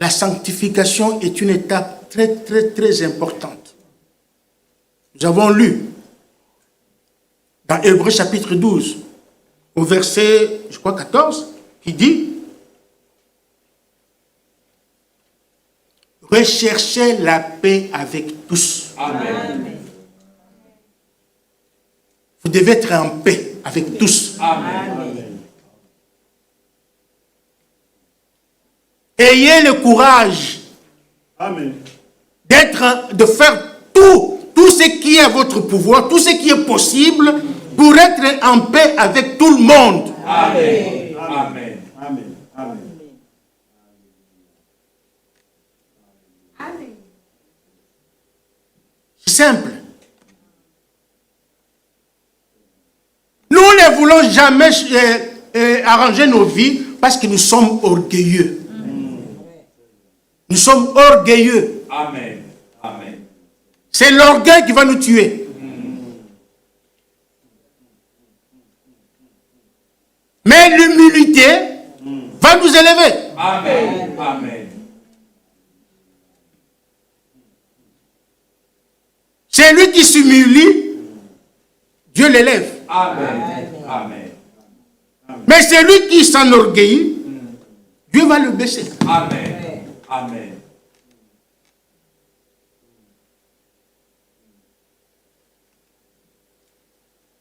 Speaker 1: La sanctification est une étape très, très, très importante. Nous avons lu dans Hébreux chapitre 12, au verset, je crois, 14, qui dit « Recherchez la paix avec tous. »
Speaker 2: Amen.
Speaker 1: Vous devez être en paix avec tous.
Speaker 2: Amen.
Speaker 1: Ayez le courage de faire tout ce qui est à votre pouvoir, tout ce qui est possible pour être en paix avec tout le monde.
Speaker 2: Amen. Amen.
Speaker 3: Amen. Amen.
Speaker 1: C'est simple. Nous ne voulons jamais arranger nos vies parce que nous sommes orgueilleux. Nous sommes orgueilleux.
Speaker 2: Amen. Amen.
Speaker 1: C'est l'orgueil qui va nous tuer. Mais l'humilité va nous élever.
Speaker 2: Amen. Amen.
Speaker 1: C'est lui qui s'humilie, Dieu l'élève.
Speaker 2: Amen. Amen.
Speaker 1: Mais c'est lui qui s'enorgueillit, Dieu va le baisser.
Speaker 2: Amen. Amen.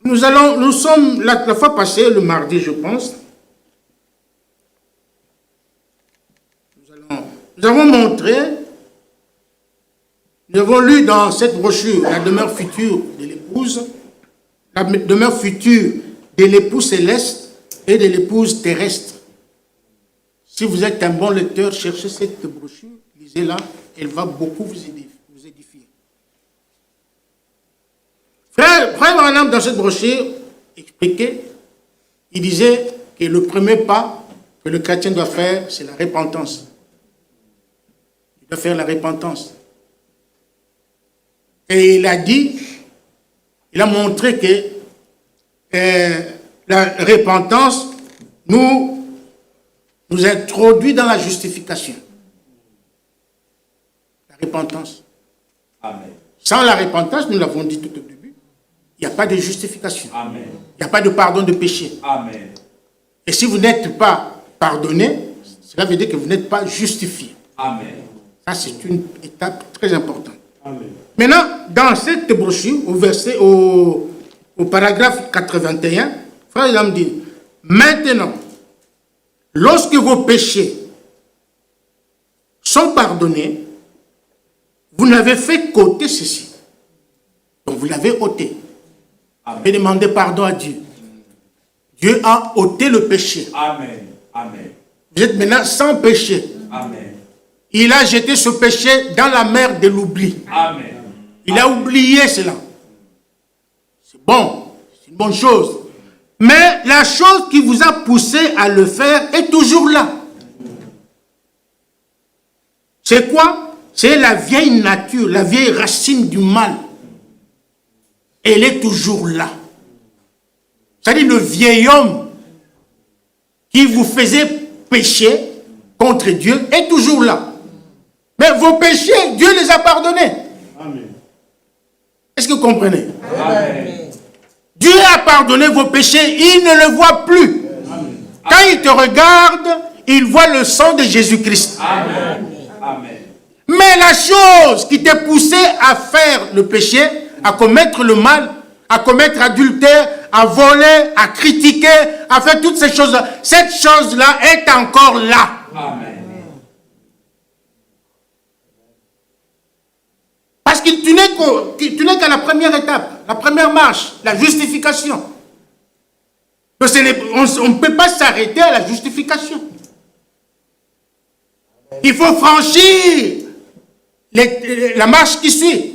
Speaker 1: Nous sommes la fois passée, le mardi, je pense. Nous avons montré, nous avons lu dans cette brochure la demeure future de l'épouse, la demeure future de l'époux céleste et de l'épouse terrestre. Si vous êtes un bon lecteur, cherchez cette brochure, lisez-la, elle va beaucoup vous édifier. Frère Branham, dans cette brochure, expliquait, il disait que le premier pas que le chrétien doit faire, c'est la repentance. Il doit faire la repentance. Et il a dit, il a montré que la repentance nous introduit dans la justification. La repentance.
Speaker 2: Amen.
Speaker 1: Sans la repentance, nous l'avons dit tout au début, il n'y a pas de justification.
Speaker 2: Amen.
Speaker 1: Il n'y a pas de pardon de péché.
Speaker 2: Amen.
Speaker 1: Et si vous n'êtes pas pardonné, cela veut dire que vous n'êtes pas justifié.
Speaker 2: Amen.
Speaker 1: Ça, c'est une étape très importante.
Speaker 3: Amen.
Speaker 1: Maintenant, dans cette brochure, au paragraphe 81, Frère Branham dit, maintenant, lorsque vos péchés sont pardonnés, vous n'avez fait qu'ôter ceci. Donc vous l'avez ôté. Vous avez demandé pardon à Dieu. Dieu a ôté le péché.
Speaker 2: Amen. Amen.
Speaker 1: Vous êtes maintenant sans péché.
Speaker 2: Amen.
Speaker 1: Il a jeté ce péché dans la mer de l'oubli.
Speaker 2: Amen.
Speaker 1: Il a oublié cela. C'est bon, c'est une bonne chose. Mais la chose qui vous a poussé à le faire est toujours là. C'est quoi? C'est la vieille nature, la vieille racine du mal. Elle est toujours là. C'est-à-dire le vieil homme qui vous faisait pécher contre Dieu est toujours là. Mais vos péchés, Dieu les a pardonnés.
Speaker 3: Amen.
Speaker 1: Est-ce que vous comprenez?
Speaker 2: Amen.
Speaker 1: Dieu a pardonné vos péchés, il ne le voit plus.
Speaker 3: Amen.
Speaker 1: Quand il te regarde, il voit le sang de Jésus-Christ.
Speaker 2: Amen. Amen.
Speaker 1: Mais la chose qui t'a poussé à faire le péché, à commettre le mal, à commettre adultère, à voler, à critiquer, à faire toutes ces choses-là, cette chose-là est encore là.
Speaker 2: Amen.
Speaker 1: Parce que tu n'es qu'à la première étape, la première marche, la justification. Mais on ne peut pas s'arrêter à la justification. Il faut franchir la marche qui suit.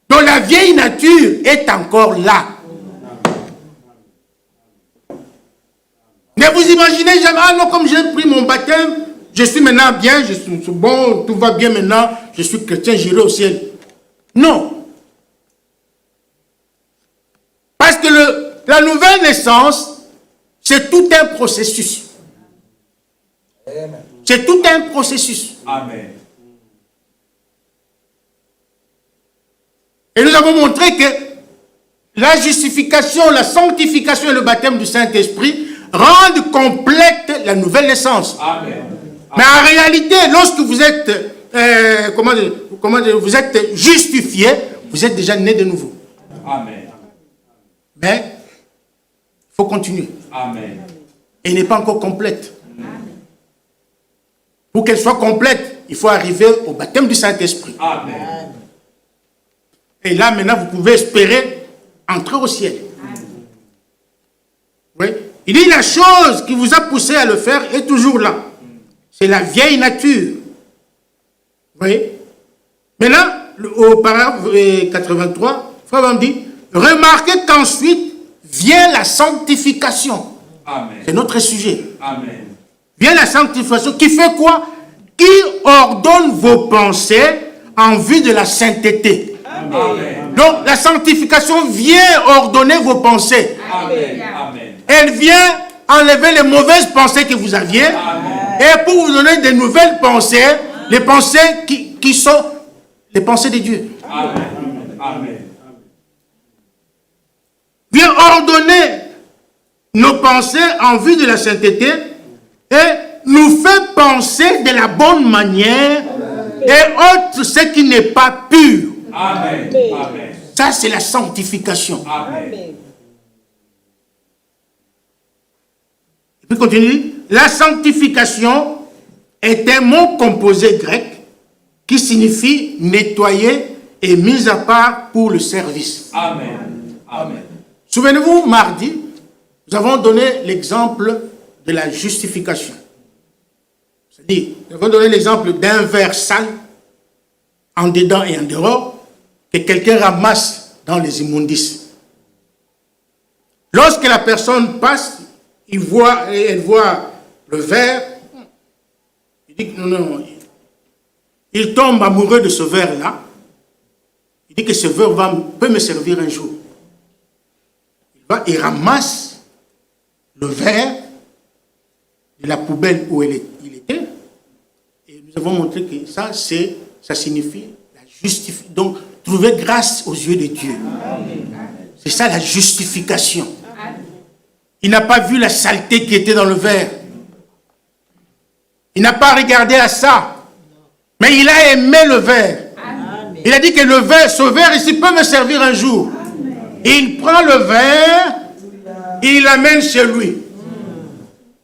Speaker 1: Donc la vieille nature est encore là. Mais vous imaginez jamais, ah non, comme j'ai pris mon baptême, je suis maintenant bien, je suis bon, tout va bien maintenant, je suis chrétien, j'irai au ciel. Non. Parce que la nouvelle naissance, c'est tout un processus. C'est tout un processus.
Speaker 2: Amen.
Speaker 1: Et nous avons montré que la justification, la sanctification et le baptême du Saint-Esprit rendent complète la nouvelle naissance.
Speaker 2: Amen.
Speaker 1: Mais en réalité, lorsque vous êtes, vous êtes justifié, vous êtes déjà né de nouveau.
Speaker 2: Amen.
Speaker 1: Mais il faut continuer.
Speaker 2: Amen.
Speaker 1: Elle n'est pas encore complète. Pour qu'elle soit complète, il faut arriver au baptême du Saint-Esprit.
Speaker 2: Amen.
Speaker 1: Et là, maintenant, vous pouvez espérer entrer au ciel. Oui. Il dit, la chose qui vous a poussé à le faire est toujours là. C'est la vieille nature. Vous voyez? Maintenant, au paragraphe 83, Frère Branham dit, remarquez qu'ensuite vient la sanctification.
Speaker 2: Amen.
Speaker 1: C'est notre sujet.
Speaker 2: Amen.
Speaker 1: Vient la sanctification qui fait quoi? Qui ordonne vos pensées en vue de la sainteté.
Speaker 2: Amen.
Speaker 1: Donc la sanctification vient ordonner vos pensées.
Speaker 2: Amen. Amen.
Speaker 1: Elle vient enlever les mauvaises pensées que vous aviez.
Speaker 2: Amen.
Speaker 1: Et pour vous donner de nouvelles pensées, les pensées qui sont les pensées de Dieu.
Speaker 2: Amen. Amen.
Speaker 1: Vient ordonner nos pensées en vue de la sainteté et nous fait penser de la bonne manière et autre ce qui n'est pas pur.
Speaker 2: Amen. Amen.
Speaker 1: Ça, c'est la sanctification.
Speaker 2: Amen.
Speaker 1: Et puis continue. La sanctification est un mot composé grec qui signifie nettoyer et mis à part pour le service.
Speaker 2: Amen. Amen.
Speaker 1: Souvenez-vous, mardi, nous avons donné l'exemple de la justification. C'est-à-dire, nous avons donné l'exemple d'un verre sale, en dedans et en dehors, que quelqu'un ramasse dans les immondices. Lorsque la personne passe, elle voit le verre, il dit que non, il tombe amoureux de ce verre-là. Il dit que ce verre peut me servir un jour. Il ramasse le verre de la poubelle où il était. Et nous avons montré que ça signifie la justification. Donc, trouver grâce aux yeux de Dieu. C'est ça la justification. Il n'a pas vu la saleté qui était dans le verre. Il n'a pas regardé à ça. Mais il a aimé le verre. Il a dit que ce verre ici peut me servir un jour. Et il prend le verre et il l'amène chez lui.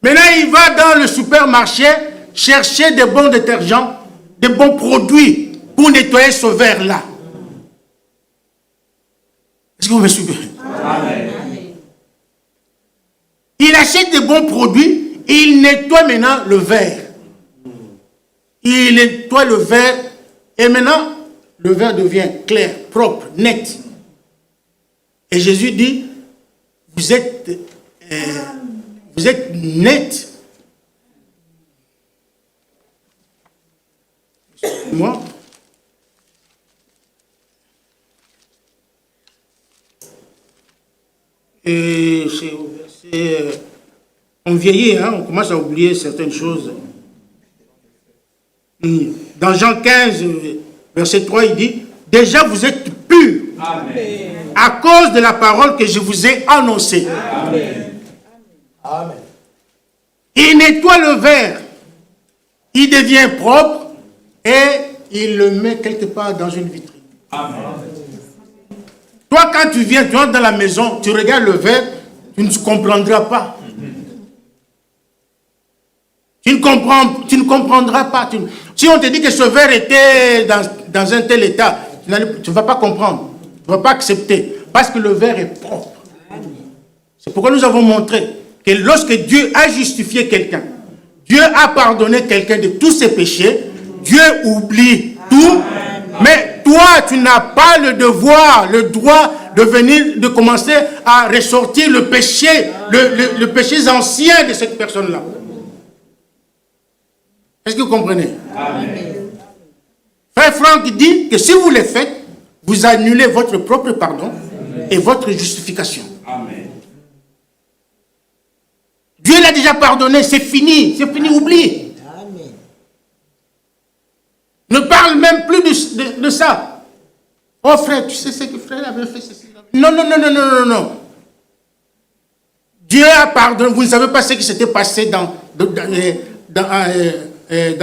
Speaker 1: Maintenant, il va dans le supermarché chercher des bons détergents, des bons produits pour nettoyer ce verre-là. Est-ce que vous me suivez? Amen. Il achète des bons produits et il nettoie maintenant le verre. Il nettoie le verre et maintenant le verre devient clair, propre, net. Et Jésus dit, vous êtes net. Moi, et on vieillit, hein, on commence à oublier certaines choses. Dans Jean 15, verset 3, il dit, déjà vous êtes purs. Amen. À cause de la parole que je vous ai annoncée. Amen. Amen. Il nettoie le verre. Il devient propre et il le met quelque part dans une vitrine. Amen. Toi, quand tu viens, tu entres dans la maison, tu regardes le verre, tu ne comprendras pas. Tu ne comprendras pas. Si on te dit que ce verre était dans un tel état, tu ne vas pas comprendre. Tu ne vas pas accepter. Parce que le verre est propre. C'est pourquoi nous avons montré que lorsque Dieu a justifié quelqu'un, Dieu a pardonné quelqu'un de tous ses péchés, Dieu oublie tout. Mais toi, tu n'as pas le devoir, le droit de commencer à ressortir le péché, le péché ancien de cette personne-là. Est-ce que vous comprenez? Amen. Frère Franck dit que si vous le faites, vous annulez votre propre pardon et votre justification. Amen. Dieu l'a déjà pardonné, c'est fini, oublie. Amen. Ne parle même plus de ça. Oh frère, tu sais ce que frère avait fait ceci. Non. Dieu a pardonné. Vous ne savez pas ce qui s'était passé dans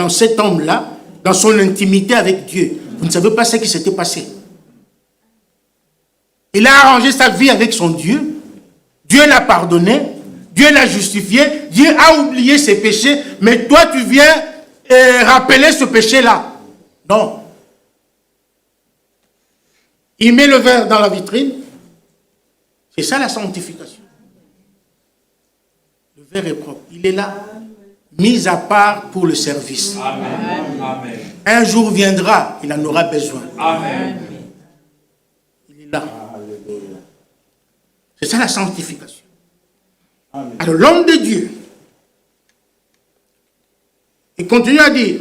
Speaker 1: cet homme-là, dans son intimité avec Dieu. Vous ne savez pas ce qui s'était passé. Il a arrangé sa vie avec son Dieu. Dieu l'a pardonné. Dieu l'a justifié. Dieu a oublié ses péchés. Mais toi, tu viens rappeler ce péché-là. Non. Il met le verre dans la vitrine. C'est ça la sanctification. Le verre est propre. Il est là, mis à part pour le service. Amen. Amen. Un jour viendra, il en aura besoin. Amen. Il est là. C'est ça la sanctification. Amen. Alors l'homme de Dieu, il continue à dire,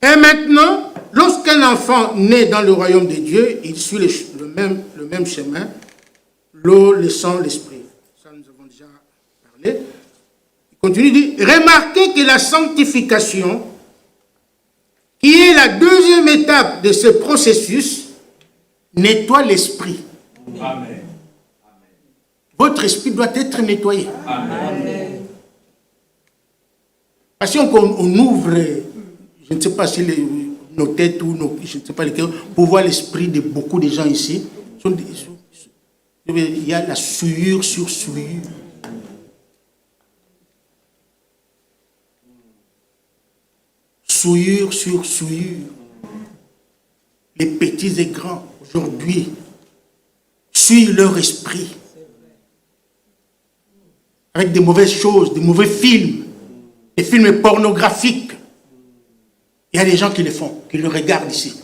Speaker 1: et maintenant, lorsqu'un enfant naît dans le royaume de Dieu, il suit le même chemin, l'eau, le sang, l'esprit. Ça, nous avons déjà parlé. Il continue de dire, remarquez que la sanctification, qui est la deuxième étape de ce processus, nettoie l'esprit. Amen. Votre esprit doit être nettoyé. Amen. Parce qu'on ouvre, je ne sais pas si nos têtes ou je ne sais pas lesquelles, pour voir l'esprit de beaucoup de gens ici. Il y a la souillure sur souillure. Souillure sur souillure. Les petits et grands, aujourd'hui, suivent leur esprit. avec des mauvaises choses, des mauvais films, des films pornographiques. Il y a des gens qui le font, qui le regardent ici.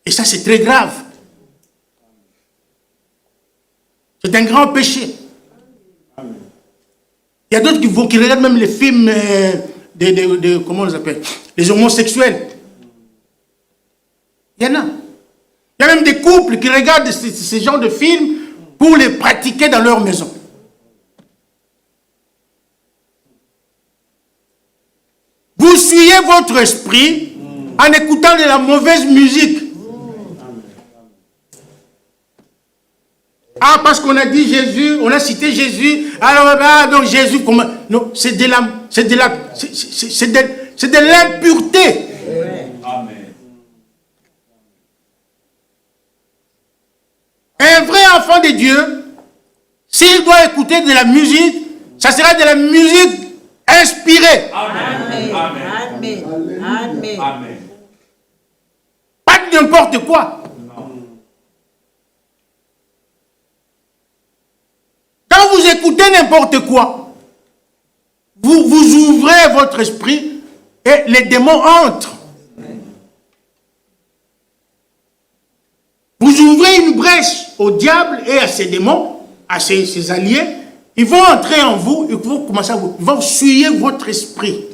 Speaker 1: Et ça, c'est très grave. C'est un grand péché. Il y a d'autres qui regardent même les films comment on les appelle? Les homosexuels. Il y en a. Il y a même des couples qui regardent ce genre de films pour les pratiquer dans leur maison. Vous suyez votre esprit en écoutant de la mauvaise musique. Ah, parce qu'on a dit Jésus, on a cité Jésus, alors donc Jésus, comment? Non, c'est de l'impureté.
Speaker 2: Amen.
Speaker 1: Un vrai enfant de Dieu, s'il doit écouter de la musique, ça sera de la musique inspirée.
Speaker 2: Amen.
Speaker 4: Amen. Amen.
Speaker 2: Amen.
Speaker 1: Pas de n'importe quoi. Quand vous écoutez n'importe quoi, vous ouvrez votre esprit et les démons entrent. Vous ouvrez une brèche au diable et à ses démons, à ses alliés. Ils vont entrer en vous et vont commencer à ils vont souiller votre esprit.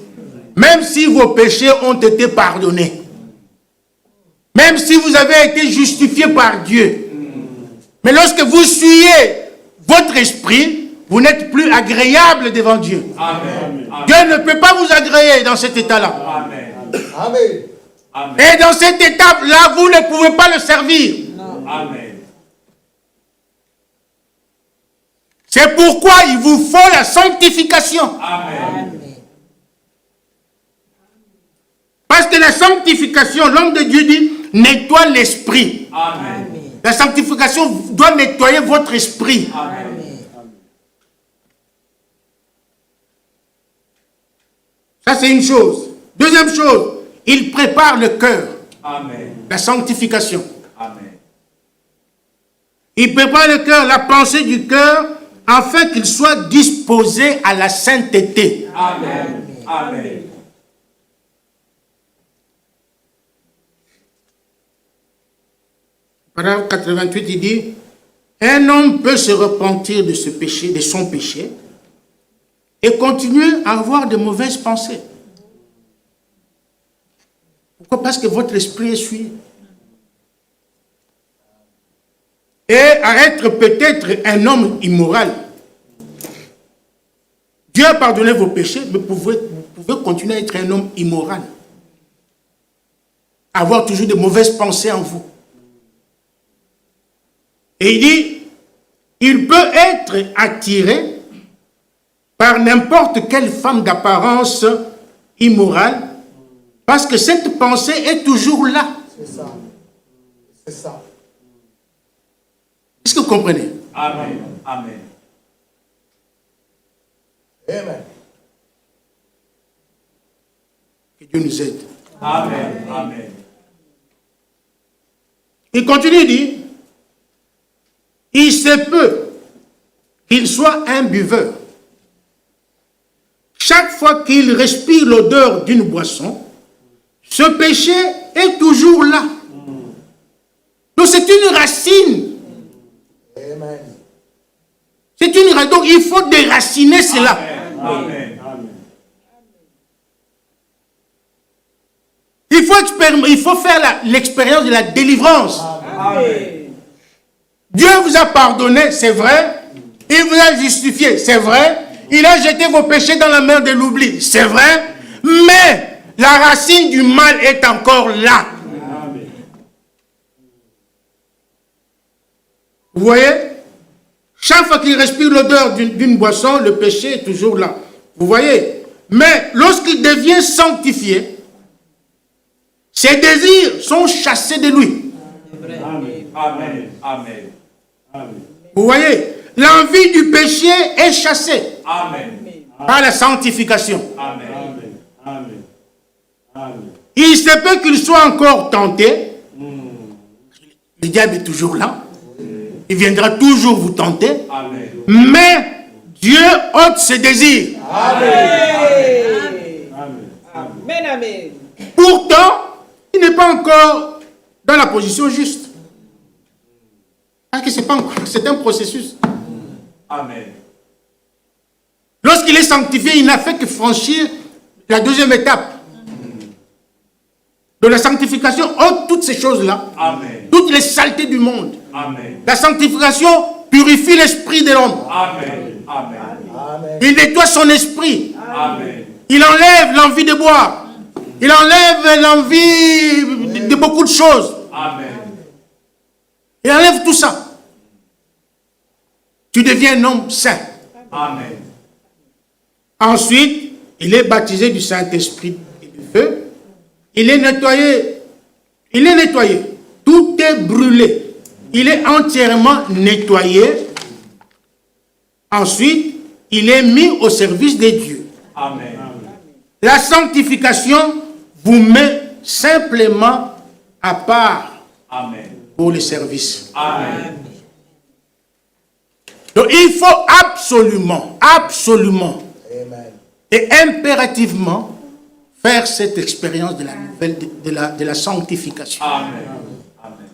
Speaker 1: Même si vos péchés ont été pardonnés. Même si vous avez été justifiés par Dieu. Mais lorsque vous souillez votre esprit, vous n'êtes plus agréable devant Dieu.
Speaker 2: Amen.
Speaker 1: Dieu ne peut pas vous agréer dans cet état-là.
Speaker 2: Amen.
Speaker 3: Amen.
Speaker 2: Amen.
Speaker 1: Et dans cette étape-là, vous ne pouvez pas le servir.
Speaker 2: Amen.
Speaker 1: C'est pourquoi il vous faut la sanctification.
Speaker 2: Amen.
Speaker 1: Parce que la sanctification, l'homme de Dieu dit, nettoie l'esprit.
Speaker 2: Amen.
Speaker 1: La sanctification doit nettoyer votre esprit.
Speaker 2: Amen.
Speaker 1: Ça, c'est une chose. Deuxième chose, il prépare le cœur.
Speaker 2: Amen.
Speaker 1: La sanctification.
Speaker 2: Amen.
Speaker 1: Il prépare le cœur, la pensée du cœur, afin qu'il soit disposé à la sainteté.
Speaker 2: Amen. Amen.
Speaker 1: Paragraphe 88, il dit, un homme peut se repentir de ce péché, de son péché, et continuer à avoir de mauvaises pensées. Pourquoi? Parce que votre esprit est souillé. Et à être peut-être un homme immoral. Dieu a pardonné vos péchés, mais vous pouvez continuer à être un homme immoral. Avoir toujours de mauvaises pensées en vous. Et il dit, il peut être attiré par n'importe quelle femme d'apparence immorale, parce que cette pensée est toujours là.
Speaker 3: C'est ça. C'est ça.
Speaker 1: Est-ce que vous comprenez?
Speaker 2: Amen. Amen.
Speaker 3: Amen.
Speaker 1: Que Dieu nous aide.
Speaker 2: Amen. Amen.
Speaker 1: Il continue, il dit, il se peut qu'il soit un buveur. Chaque fois qu'il respire l'odeur d'une boisson, ce péché est toujours là. Donc c'est une racine.
Speaker 3: Amen.
Speaker 1: C'est une racine. Donc il faut déraciner cela.
Speaker 2: Amen.
Speaker 1: Il faut faire l'expérience de la délivrance.
Speaker 2: Amen.
Speaker 1: Dieu vous a pardonné, c'est vrai. Il vous a justifié, c'est vrai. Il a jeté vos péchés dans la mer de l'oubli, c'est vrai. Mais la racine du mal est encore là.
Speaker 2: Amen.
Speaker 1: Vous voyez? Chaque fois qu'il respire l'odeur d'une boisson, le péché est toujours là. Vous voyez? Mais lorsqu'il devient sanctifié, ses désirs sont chassés de lui.
Speaker 2: Amen. Amen. Amen. Amen.
Speaker 1: Vous voyez? L'envie du péché est chassée
Speaker 2: Amen.
Speaker 1: par la sanctification.
Speaker 2: Amen. Amen. Amen.
Speaker 1: Il se peut qu'il soit encore tenté. Le diable est toujours là. Il viendra toujours vous tenter.
Speaker 2: Amen.
Speaker 1: Mais Dieu ôte ses désirs.
Speaker 2: Amen.
Speaker 4: Amen. Amen.
Speaker 1: Pourtant, il n'est pas encore dans la position juste. Parce que c'est un processus.
Speaker 2: Amen.
Speaker 1: Lorsqu'il est sanctifié, il n'a fait que franchir la deuxième étape. De la sanctification, ôte toutes ces choses-là.
Speaker 2: Amen.
Speaker 1: Toutes les saletés du monde.
Speaker 2: Amen.
Speaker 1: La sanctification purifie l'esprit de l'homme.
Speaker 2: Amen. Amen.
Speaker 3: Amen.
Speaker 1: Il nettoie son esprit.
Speaker 2: Amen.
Speaker 1: Il enlève l'envie de boire. Il enlève l'envie de beaucoup de choses.
Speaker 2: Amen.
Speaker 1: Il enlève tout ça. Tu deviens un homme saint.
Speaker 2: Amen.
Speaker 1: Ensuite, il est baptisé du Saint-Esprit et du feu. Il est nettoyé. Il est nettoyé. Tout est brûlé. Il est entièrement nettoyé. Ensuite, il est mis au service de Dieu.
Speaker 2: Amen.
Speaker 1: La sanctification vous met simplement à part
Speaker 2: Amen.
Speaker 1: pour le service.
Speaker 2: Amen.
Speaker 1: Donc il faut absolument
Speaker 3: Amen.
Speaker 1: et impérativement faire cette expérience de la nouvelle, de la sanctification.
Speaker 2: Amen. Amen.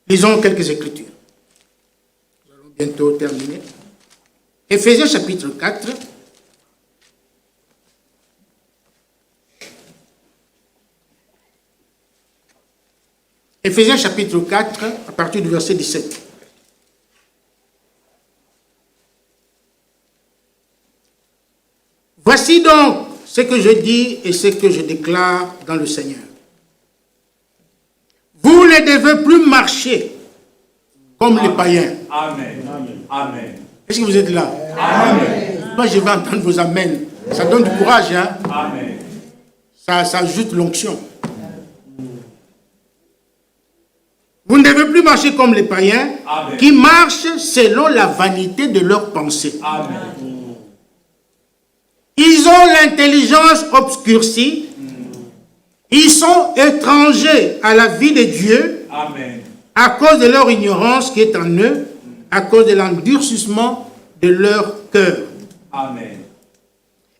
Speaker 1: Lisons quelques écritures. Nous allons bientôt terminer. Éphésiens chapitre 4. Éphésiens chapitre 4, à partir du verset 17. Voici donc ce que je dis et ce que je déclare dans le Seigneur. Vous ne devez plus marcher comme les païens.
Speaker 2: Amen. Amen.
Speaker 1: Est-ce que vous êtes là?
Speaker 2: Amen.
Speaker 1: Moi, je vais entendre vos amens. Ça donne du courage, hein?
Speaker 2: Amen.
Speaker 1: Ça ajoute l'onction. Vous ne devez plus marcher comme les païens
Speaker 2: Amen.
Speaker 1: qui marchent selon la vanité de leurs pensées.
Speaker 2: Amen.
Speaker 1: Ils ont l'intelligence obscurcie. Ils sont étrangers à la vie de Dieu
Speaker 2: Amen.
Speaker 1: à cause de leur ignorance qui est en eux, à cause de l'endurcissement de leur cœur.
Speaker 2: Amen.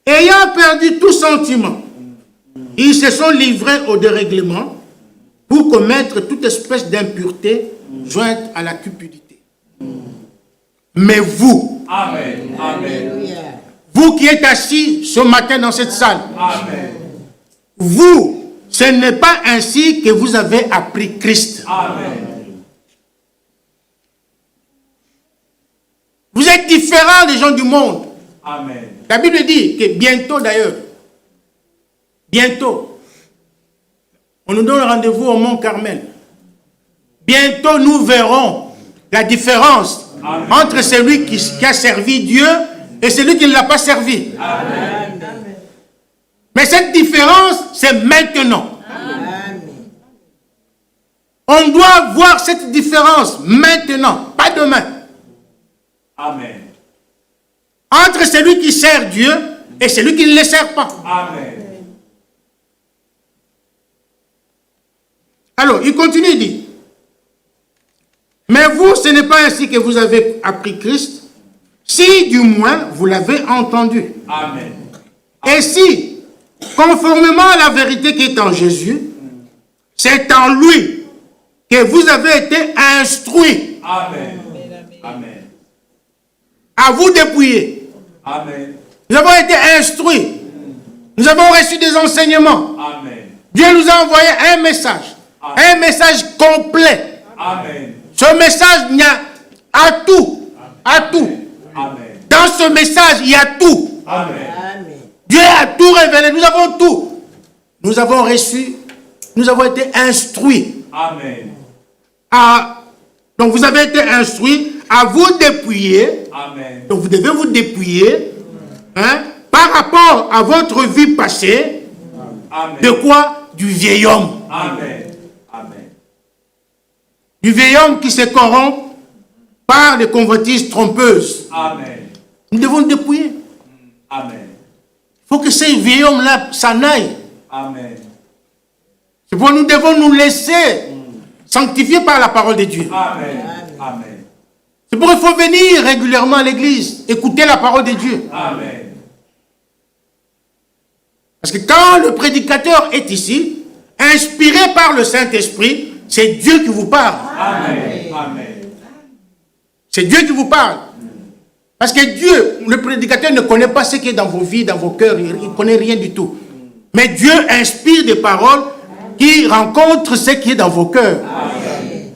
Speaker 1: Ayant perdu tout sentiment, ils se sont livrés au dérèglement pour commettre toute espèce d'impureté jointe à la cupidité. Mais vous,
Speaker 2: Amen. Amen.
Speaker 4: Alléluia.
Speaker 1: vous qui êtes assis ce matin dans cette salle,
Speaker 2: Amen.
Speaker 1: vous, ce n'est pas ainsi que vous avez appris Christ.
Speaker 2: Amen.
Speaker 1: Vous êtes différents des gens du monde.
Speaker 2: Amen.
Speaker 1: La Bible dit que bientôt d'ailleurs, bientôt, on nous donne rendez-vous au Mont Carmel. Bientôt nous verrons la différence
Speaker 2: Amen.
Speaker 1: entre celui qui a servi Dieu et celui qui ne l'a pas servi.
Speaker 2: Amen.
Speaker 1: Mais cette différence, c'est maintenant.
Speaker 4: Amen.
Speaker 1: On doit voir cette différence maintenant, pas demain.
Speaker 2: Amen.
Speaker 1: Entre celui qui sert Dieu et celui qui ne le sert pas.
Speaker 2: Amen.
Speaker 1: Alors, il continue, il dit, mais vous, ce n'est pas ainsi que vous avez appris Christ, si du moins vous l'avez entendu.
Speaker 2: Amen.
Speaker 1: Et si, conformément à la vérité qui est en Jésus, c'est en lui que vous avez été instruits.
Speaker 2: Amen. Amen.
Speaker 1: À vous dépouiller.
Speaker 2: Amen.
Speaker 1: Nous avons été instruits. Nous avons reçu des enseignements.
Speaker 2: Amen.
Speaker 1: Dieu nous a envoyé un message. Un message complet.
Speaker 2: Amen.
Speaker 1: Ce message, il y a à tout. À tout.
Speaker 2: Amen.
Speaker 1: Dans ce message, il y a tout.
Speaker 2: Amen.
Speaker 4: Amen.
Speaker 1: Dieu a tout révélé. Nous avons tout. Nous avons reçu. Nous avons été instruits.
Speaker 2: Amen.
Speaker 1: Donc vous avez été instruits à vous dépouiller.
Speaker 2: Amen.
Speaker 1: Donc vous devez vous dépouiller, hein, par rapport à votre vie passée.
Speaker 2: Amen.
Speaker 1: De quoi? Du vieil homme.
Speaker 2: Amen. Amen.
Speaker 1: Du vieil homme qui se corrompt par des convoitises trompeuses.
Speaker 2: Amen.
Speaker 1: Nous devons nous dépouiller.
Speaker 2: Amen.
Speaker 1: Il faut que ces vieil hommes-là s'en aillent.
Speaker 2: Amen.
Speaker 1: C'est pourquoi nous devons nous laisser sanctifiés par la parole de Dieu.
Speaker 2: Amen. Amen.
Speaker 1: C'est pourquoi il faut venir régulièrement à l'église, écouter la parole de Dieu.
Speaker 2: Amen.
Speaker 1: Parce que quand le prédicateur est ici, inspiré par le Saint-Esprit, c'est Dieu qui vous parle.
Speaker 2: Amen. Amen.
Speaker 1: C'est Dieu qui vous parle. Parce que Dieu, le prédicateur ne connaît pas ce qui est dans vos vies, dans vos cœurs. Il ne connaît rien du tout. Mais Dieu inspire des paroles qui rencontrent ce qui est dans vos cœurs.
Speaker 2: Amen.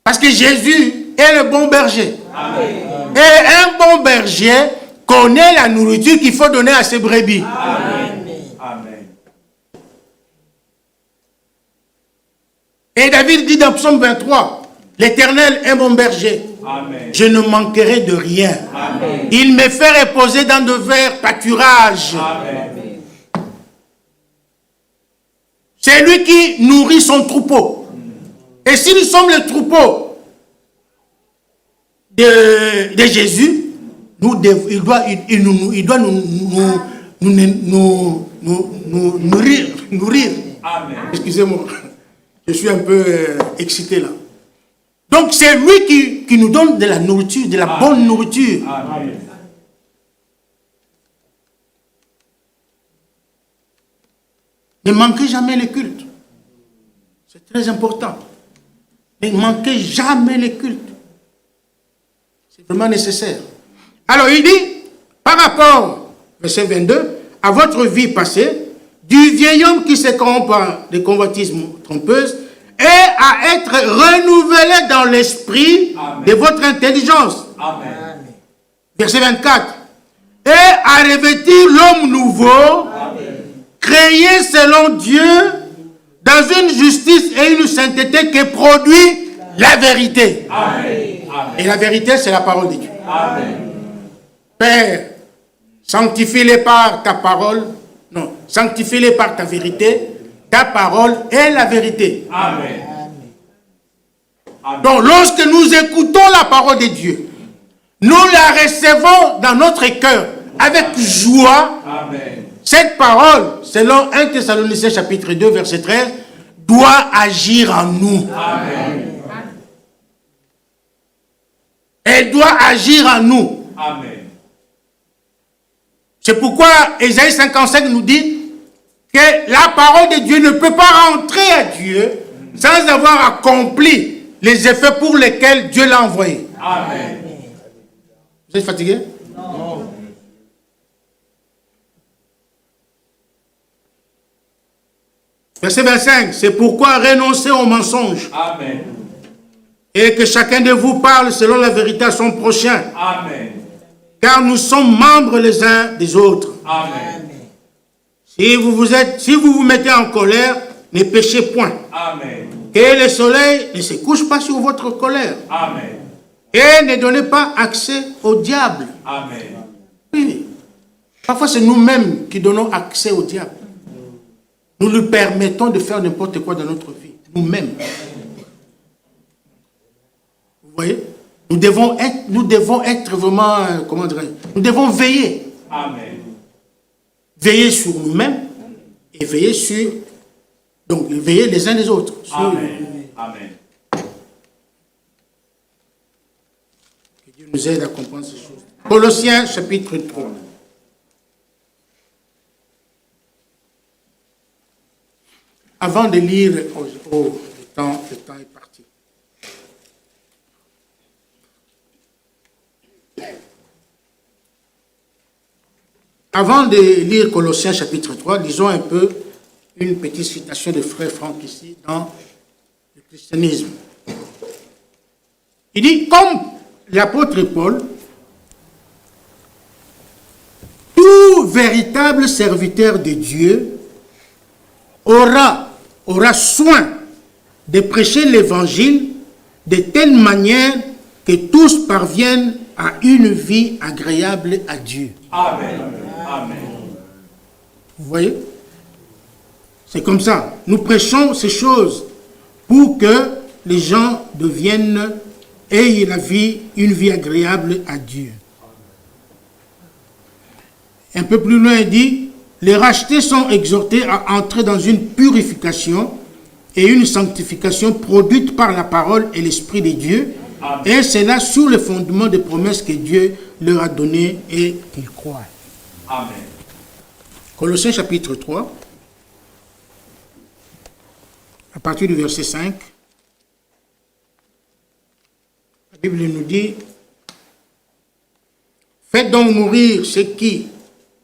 Speaker 1: Parce que Jésus est le bon berger.
Speaker 2: Amen.
Speaker 1: Et un bon berger connaît la nourriture qu'il faut donner à ses brebis.
Speaker 2: Amen. Amen.
Speaker 1: Et David dit dans Psaume 23, l'Éternel est mon berger.
Speaker 2: Amen.
Speaker 1: Je ne manquerai de rien.
Speaker 2: Amen.
Speaker 1: Il me fait reposer dans de verts pâturages.
Speaker 2: Amen.
Speaker 1: C'est lui qui nourrit son troupeau. Et si nous sommes le troupeau de Jésus, il doit nous nourrir.
Speaker 2: Amen.
Speaker 1: Excusez-moi, je suis un peu excité là. Donc c'est lui qui nous donne de la nourriture, de la bonne nourriture.
Speaker 2: Amen.
Speaker 1: Ne manquez jamais les cultes. C'est très important. Ne manquez jamais les cultes. C'est vraiment nécessaire. Alors il dit, par rapport, verset 22, à votre vie passée, du vieil homme qui se corrompt par des convoitismes trompeuses, et à être renouvelé dans l'esprit de votre intelligence.
Speaker 2: Amen.
Speaker 1: Verset 24. Et à revêtir l'homme nouveau, créé selon Dieu, dans une justice et une sainteté qui produit la vérité.
Speaker 2: Amen.
Speaker 1: Et la vérité, c'est la parole de Dieu.
Speaker 2: Amen.
Speaker 1: Père, sanctifie-les par ta parole. Non, sanctifie-les par ta vérité. Ta parole est la vérité.
Speaker 2: Amen.
Speaker 1: Donc, lorsque nous écoutons la parole de Dieu, nous la recevons dans notre cœur avec joie.
Speaker 2: Amen.
Speaker 1: Cette parole, selon 1 Thessaloniciens chapitre 2, verset 13, doit agir en nous.
Speaker 2: Amen.
Speaker 1: Elle doit agir en nous.
Speaker 2: Amen.
Speaker 1: C'est pourquoi Ésaïe 55 nous dit que la parole de Dieu ne peut pas rentrer à Dieu sans avoir accompli les effets pour lesquels Dieu l'a envoyé.
Speaker 2: Amen.
Speaker 1: Vous êtes fatigué?
Speaker 3: Non.
Speaker 1: Verset 25, c'est pourquoi renoncez aux mensonges
Speaker 2: Amen.
Speaker 1: et que chacun de vous parle selon la vérité à son prochain,
Speaker 2: Amen.
Speaker 1: car nous sommes membres les uns des autres.
Speaker 2: Amen.
Speaker 1: Si vous vous mettez en colère, ne péchez point.
Speaker 2: Amen.
Speaker 1: Que le soleil ne se couche pas sur votre colère.
Speaker 2: Amen.
Speaker 1: Et ne donnez pas accès au diable.
Speaker 2: Amen.
Speaker 1: Oui. Parfois, c'est nous-mêmes qui donnons accès au diable. Nous lui permettons de faire n'importe quoi dans notre vie. Nous-mêmes. Vous voyez? Nous devons être vraiment, comment dirais-je? Nous devons veiller.
Speaker 2: Amen.
Speaker 1: Veiller sur nous-mêmes et veiller sur... Donc, veiller les uns les autres.
Speaker 2: Amen. Amen.
Speaker 1: Que Dieu nous aide à comprendre ces choses. Colossiens chapitre 3. Avant de lire, le temps est parti. Avant de lire Colossiens chapitre 3, lisons un peu une petite citation de Frère Franck ici dans le christianisme. Il dit, comme l'apôtre Paul, tout véritable serviteur de Dieu aura soin de prêcher l'évangile de telle manière que tous parviennent à une vie agréable à Dieu.
Speaker 2: Amen. Amen.
Speaker 1: Vous voyez? C'est comme ça. Nous prêchons ces choses pour que les gens aient une vie agréable à Dieu. Un peu plus loin, il dit, les rachetés sont exhortés à entrer dans une purification et une sanctification produite par la parole et l'Esprit de Dieu.
Speaker 2: Amen.
Speaker 1: Et c'est là sur le fondement des promesses que Dieu leur a données et qu'ils croient.
Speaker 2: Amen.
Speaker 1: Colossiens chapitre 3, à partir du verset 5, la Bible nous dit: faites donc mourir ce qui,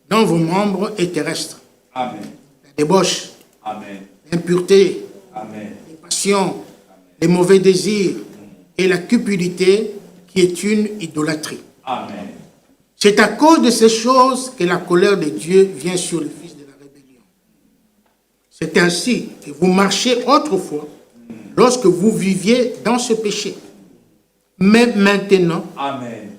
Speaker 1: dans vos membres, est terrestre.
Speaker 2: Amen.
Speaker 1: La débauche,
Speaker 2: Amen.
Speaker 1: l'impureté,
Speaker 2: Amen.
Speaker 1: les passions, les mauvais désirs et la cupidité qui est une idolâtrie.
Speaker 2: Amen.
Speaker 1: C'est à cause de ces choses que la colère de Dieu vient sur les fils de la rébellion. C'est ainsi que vous marchiez autrefois lorsque vous viviez dans ce péché. Mais maintenant,
Speaker 2: Amen.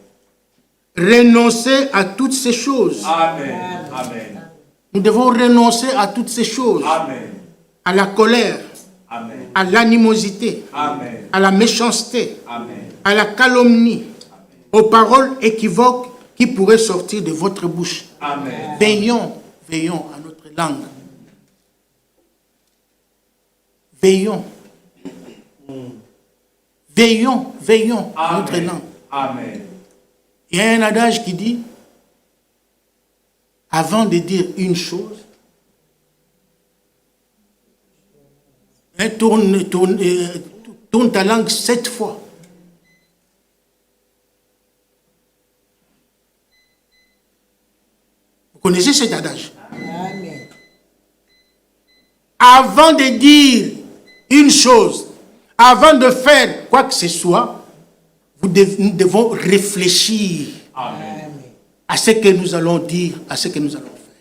Speaker 1: renoncez à toutes ces choses.
Speaker 2: Amen. Amen.
Speaker 1: Nous devons renoncer à toutes ces choses.
Speaker 2: Amen.
Speaker 1: À la colère,
Speaker 2: Amen.
Speaker 1: à l'animosité,
Speaker 2: Amen.
Speaker 1: à la méchanceté,
Speaker 2: Amen.
Speaker 1: à la calomnie, aux paroles équivoques qui pourraient sortir de votre bouche.
Speaker 2: Amen.
Speaker 1: Veillons à notre langue. Veillons à notre
Speaker 2: Amen.
Speaker 1: langue.
Speaker 2: Amen.
Speaker 1: Il y a un adage qui dit, avant de dire une chose, tourne ta langue 7 fois. Vous connaissez cet adage?
Speaker 4: Amen.
Speaker 1: Avant de dire une chose, avant de faire quoi que ce soit, nous devons réfléchir
Speaker 2: Amen.
Speaker 1: à ce que nous allons dire, à ce que nous allons faire.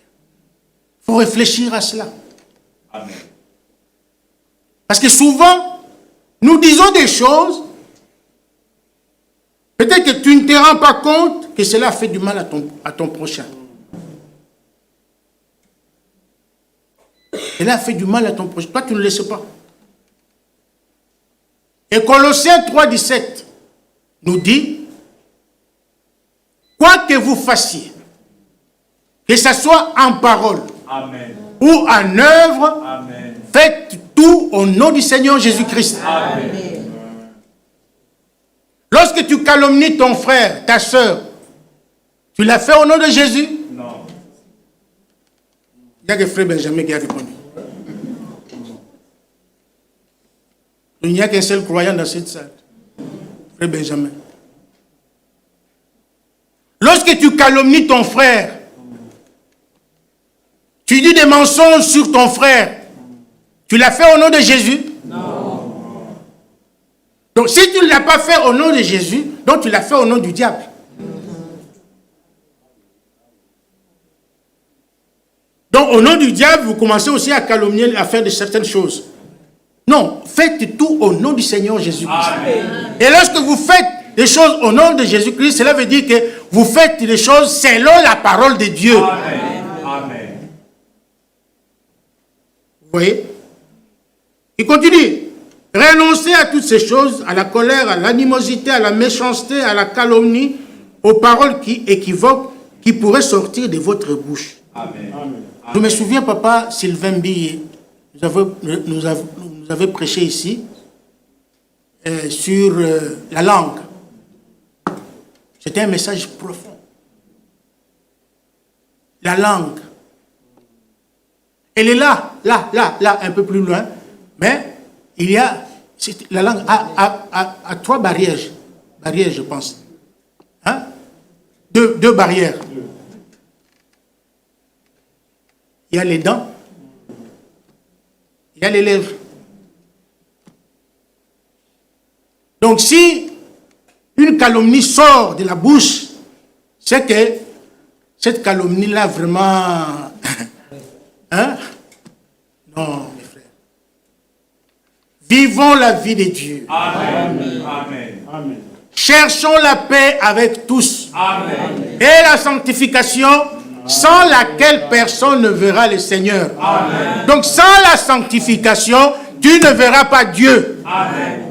Speaker 1: Il faut réfléchir à cela.
Speaker 2: Amen.
Speaker 1: Parce que souvent, nous disons des choses, peut-être que tu ne te rends pas compte que cela fait du mal à ton prochain. Cela fait du mal à ton prochain. Toi, tu ne le sais pas. Et Colossiens 3,17 nous dit, quoi que vous fassiez, que ce soit en parole
Speaker 2: Amen.
Speaker 1: ou en œuvre,
Speaker 2: Amen.
Speaker 1: faites tout au nom du Seigneur Jésus-Christ.
Speaker 2: Amen.
Speaker 1: Lorsque tu calomnies ton frère, ta soeur, tu l'as fait au nom de Jésus?
Speaker 2: Non.
Speaker 1: Il y a que frère Benjamin qui a répondu. Il n'y a qu'un seul croyant dans cette salle. Frère Benjamin. Lorsque tu calomnies ton frère, tu dis des mensonges sur ton frère, tu l'as fait au nom de Jésus?
Speaker 2: Non.
Speaker 1: Donc si tu ne l'as pas fait au nom de Jésus, donc tu l'as fait au nom du diable. Donc au nom du diable, vous commencez aussi à calomnier, à faire de certaines choses. Non, faites tout au nom du Seigneur Jésus-Christ.
Speaker 2: Amen.
Speaker 1: Et lorsque vous faites des choses au nom de Jésus-Christ, cela veut dire que vous faites des choses selon la parole de Dieu.
Speaker 2: Amen. Amen.
Speaker 1: Vous voyez? Il continue. Renoncez à toutes ces choses, à la colère, à l'animosité, à la méchanceté, à la calomnie, aux paroles qui équivoquent, qui pourraient sortir de votre bouche.
Speaker 2: Amen.
Speaker 1: Je me souviens, papa Sylvain Billet, nous avait prêché ici sur la langue. C'était un message profond. La langue. Elle est là, un peu plus loin, mais il y a, la langue a 3 barrières, je pense. Hein? Deux barrières. Il y a les dents, il y a les lèvres. Donc si une calomnie sort de la bouche, c'est que cette calomnie-là vraiment... hein? Non, mes frères. Vivons la vie de Dieu.
Speaker 2: Amen. Amen.
Speaker 1: Cherchons la paix avec tous.
Speaker 2: Amen.
Speaker 1: Et la sanctification, sans laquelle personne ne verra le Seigneur.
Speaker 2: Amen.
Speaker 1: Donc sans la sanctification, tu ne verras pas Dieu.
Speaker 2: Amen.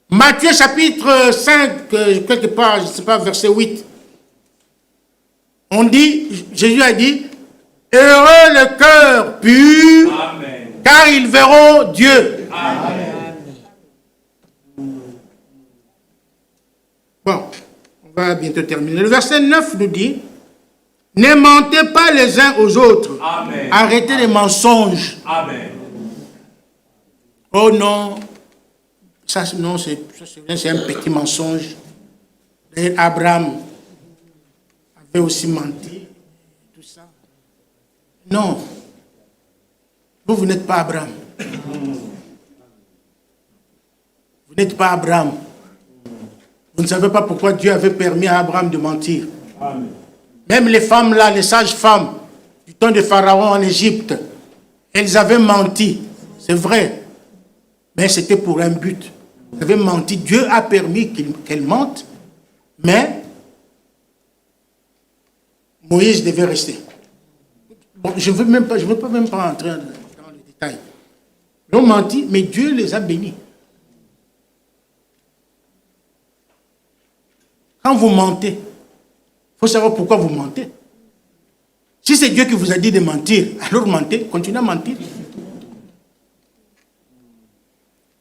Speaker 1: Matthieu chapitre 5, quelque part, je ne sais pas, verset 8. On dit, Jésus a dit, heureux le cœur pur,
Speaker 2: Amen.
Speaker 1: car ils verront Dieu.
Speaker 2: Amen.
Speaker 1: Bon, on va bientôt terminer. Le verset 9 nous dit, ne mentez pas les uns aux autres.
Speaker 2: Amen.
Speaker 1: Arrêtez les mensonges.
Speaker 2: Amen.
Speaker 1: Oh non, ça non, c'est un petit mensonge. Et Abraham avait aussi menti. Tout ça. Non. Vous n'êtes pas Abraham. Vous n'êtes pas Abraham. Vous ne savez pas pourquoi Dieu avait permis à Abraham de mentir.
Speaker 2: Amen.
Speaker 1: Même les femmes là, les sages femmes du temps de Pharaon en Égypte, elles avaient menti. C'est vrai. Mais c'était pour un but. Elles avaient menti. Dieu a permis qu'elles mentent, mais Moïse devait rester. Bon, je ne veux même pas entrer dans le détail. Ils ont menti, mais Dieu les a bénis. Quand vous mentez, il faut savoir pourquoi vous mentez. Si c'est Dieu qui vous a dit de mentir, alors mentez, continuez à mentir.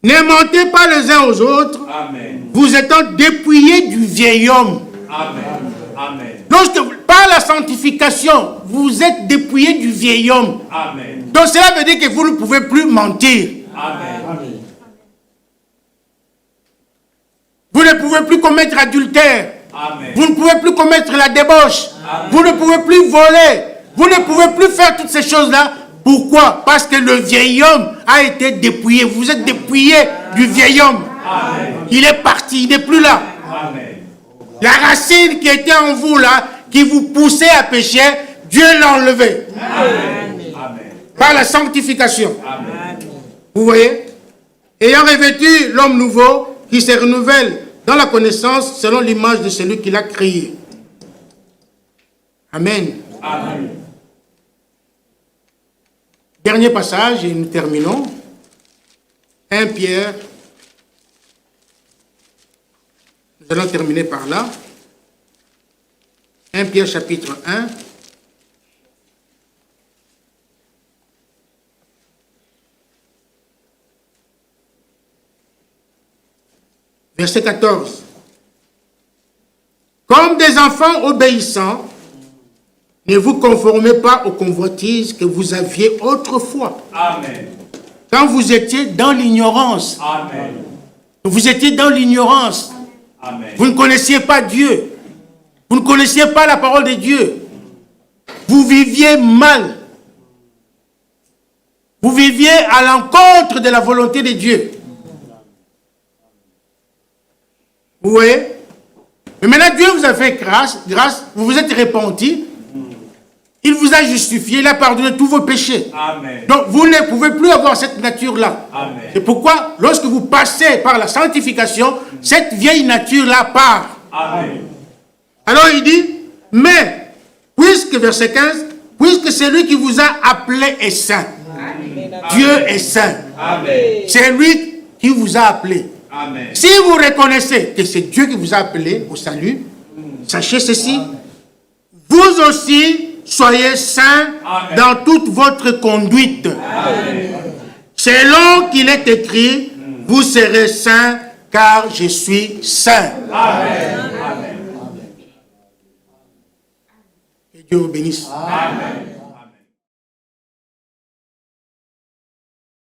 Speaker 1: Ne mentez pas les uns aux autres,
Speaker 2: Amen.
Speaker 1: vous étant dépouillés du vieil homme.
Speaker 2: Amen. Amen.
Speaker 1: Lorsque, par la sanctification, vous êtes dépouillés du vieil homme.
Speaker 2: Amen.
Speaker 1: Donc cela veut dire que vous ne pouvez plus mentir.
Speaker 2: Amen.
Speaker 1: Vous ne pouvez plus commettre adultère.
Speaker 2: Amen.
Speaker 1: Vous ne pouvez plus commettre la débauche.
Speaker 2: Amen.
Speaker 1: Vous ne pouvez plus voler. Vous ne pouvez plus faire toutes ces choses-là. Pourquoi? Parce que le vieil homme a été dépouillé. Vous êtes dépouillé du vieil homme.
Speaker 2: Amen.
Speaker 1: Il est parti, il n'est plus là.
Speaker 2: Amen.
Speaker 1: La racine qui était en vous là, qui vous poussait à pécher, Dieu l'a enlevé.
Speaker 2: Amen. Amen.
Speaker 1: Par la sanctification.
Speaker 2: Amen.
Speaker 1: Vous voyez? Ayant revêtu l'homme nouveau qui se renouvelle dans la connaissance selon l'image de celui qui l'a créé. Amen.
Speaker 2: Amen.
Speaker 1: Dernier passage et nous terminons. 1 Pierre. Nous allons terminer par là. 1 Pierre chapitre 1. Verset 14. Comme des enfants obéissants, ne vous conformez pas aux convoitises que vous aviez autrefois,
Speaker 2: Amen.
Speaker 1: quand vous étiez dans l'ignorance.
Speaker 2: Amen.
Speaker 1: Vous étiez dans l'ignorance.
Speaker 2: Amen.
Speaker 1: Vous ne connaissiez pas Dieu. Vous ne connaissiez pas la parole de Dieu. Vous viviez mal. Vous viviez à l'encontre de la volonté de Dieu. Vous voyez? Mais maintenant, Dieu vous a fait grâce, vous vous êtes repenti. Il vous a justifié, il a pardonné tous vos péchés.
Speaker 2: Amen.
Speaker 1: Donc, vous ne pouvez plus avoir cette nature-là.
Speaker 2: Amen.
Speaker 1: C'est pourquoi, lorsque vous passez par la sanctification, cette vieille nature-là part.
Speaker 2: Amen.
Speaker 1: Alors, il dit, mais, puisque, verset 15, puisque celui qui vous a appelé est saint. Dieu est saint.
Speaker 2: Amen.
Speaker 1: C'est lui qui vous a appelé.
Speaker 2: Amen.
Speaker 1: Si vous reconnaissez que c'est Dieu qui vous a appelé au salut, sachez ceci, vous aussi soyez saints
Speaker 2: Amen.
Speaker 1: dans toute votre conduite.
Speaker 2: Amen.
Speaker 1: Selon qu'il est écrit, vous serez saints car je suis saint.
Speaker 2: Amen. Amen.
Speaker 1: Que Dieu vous bénisse.
Speaker 2: Amen.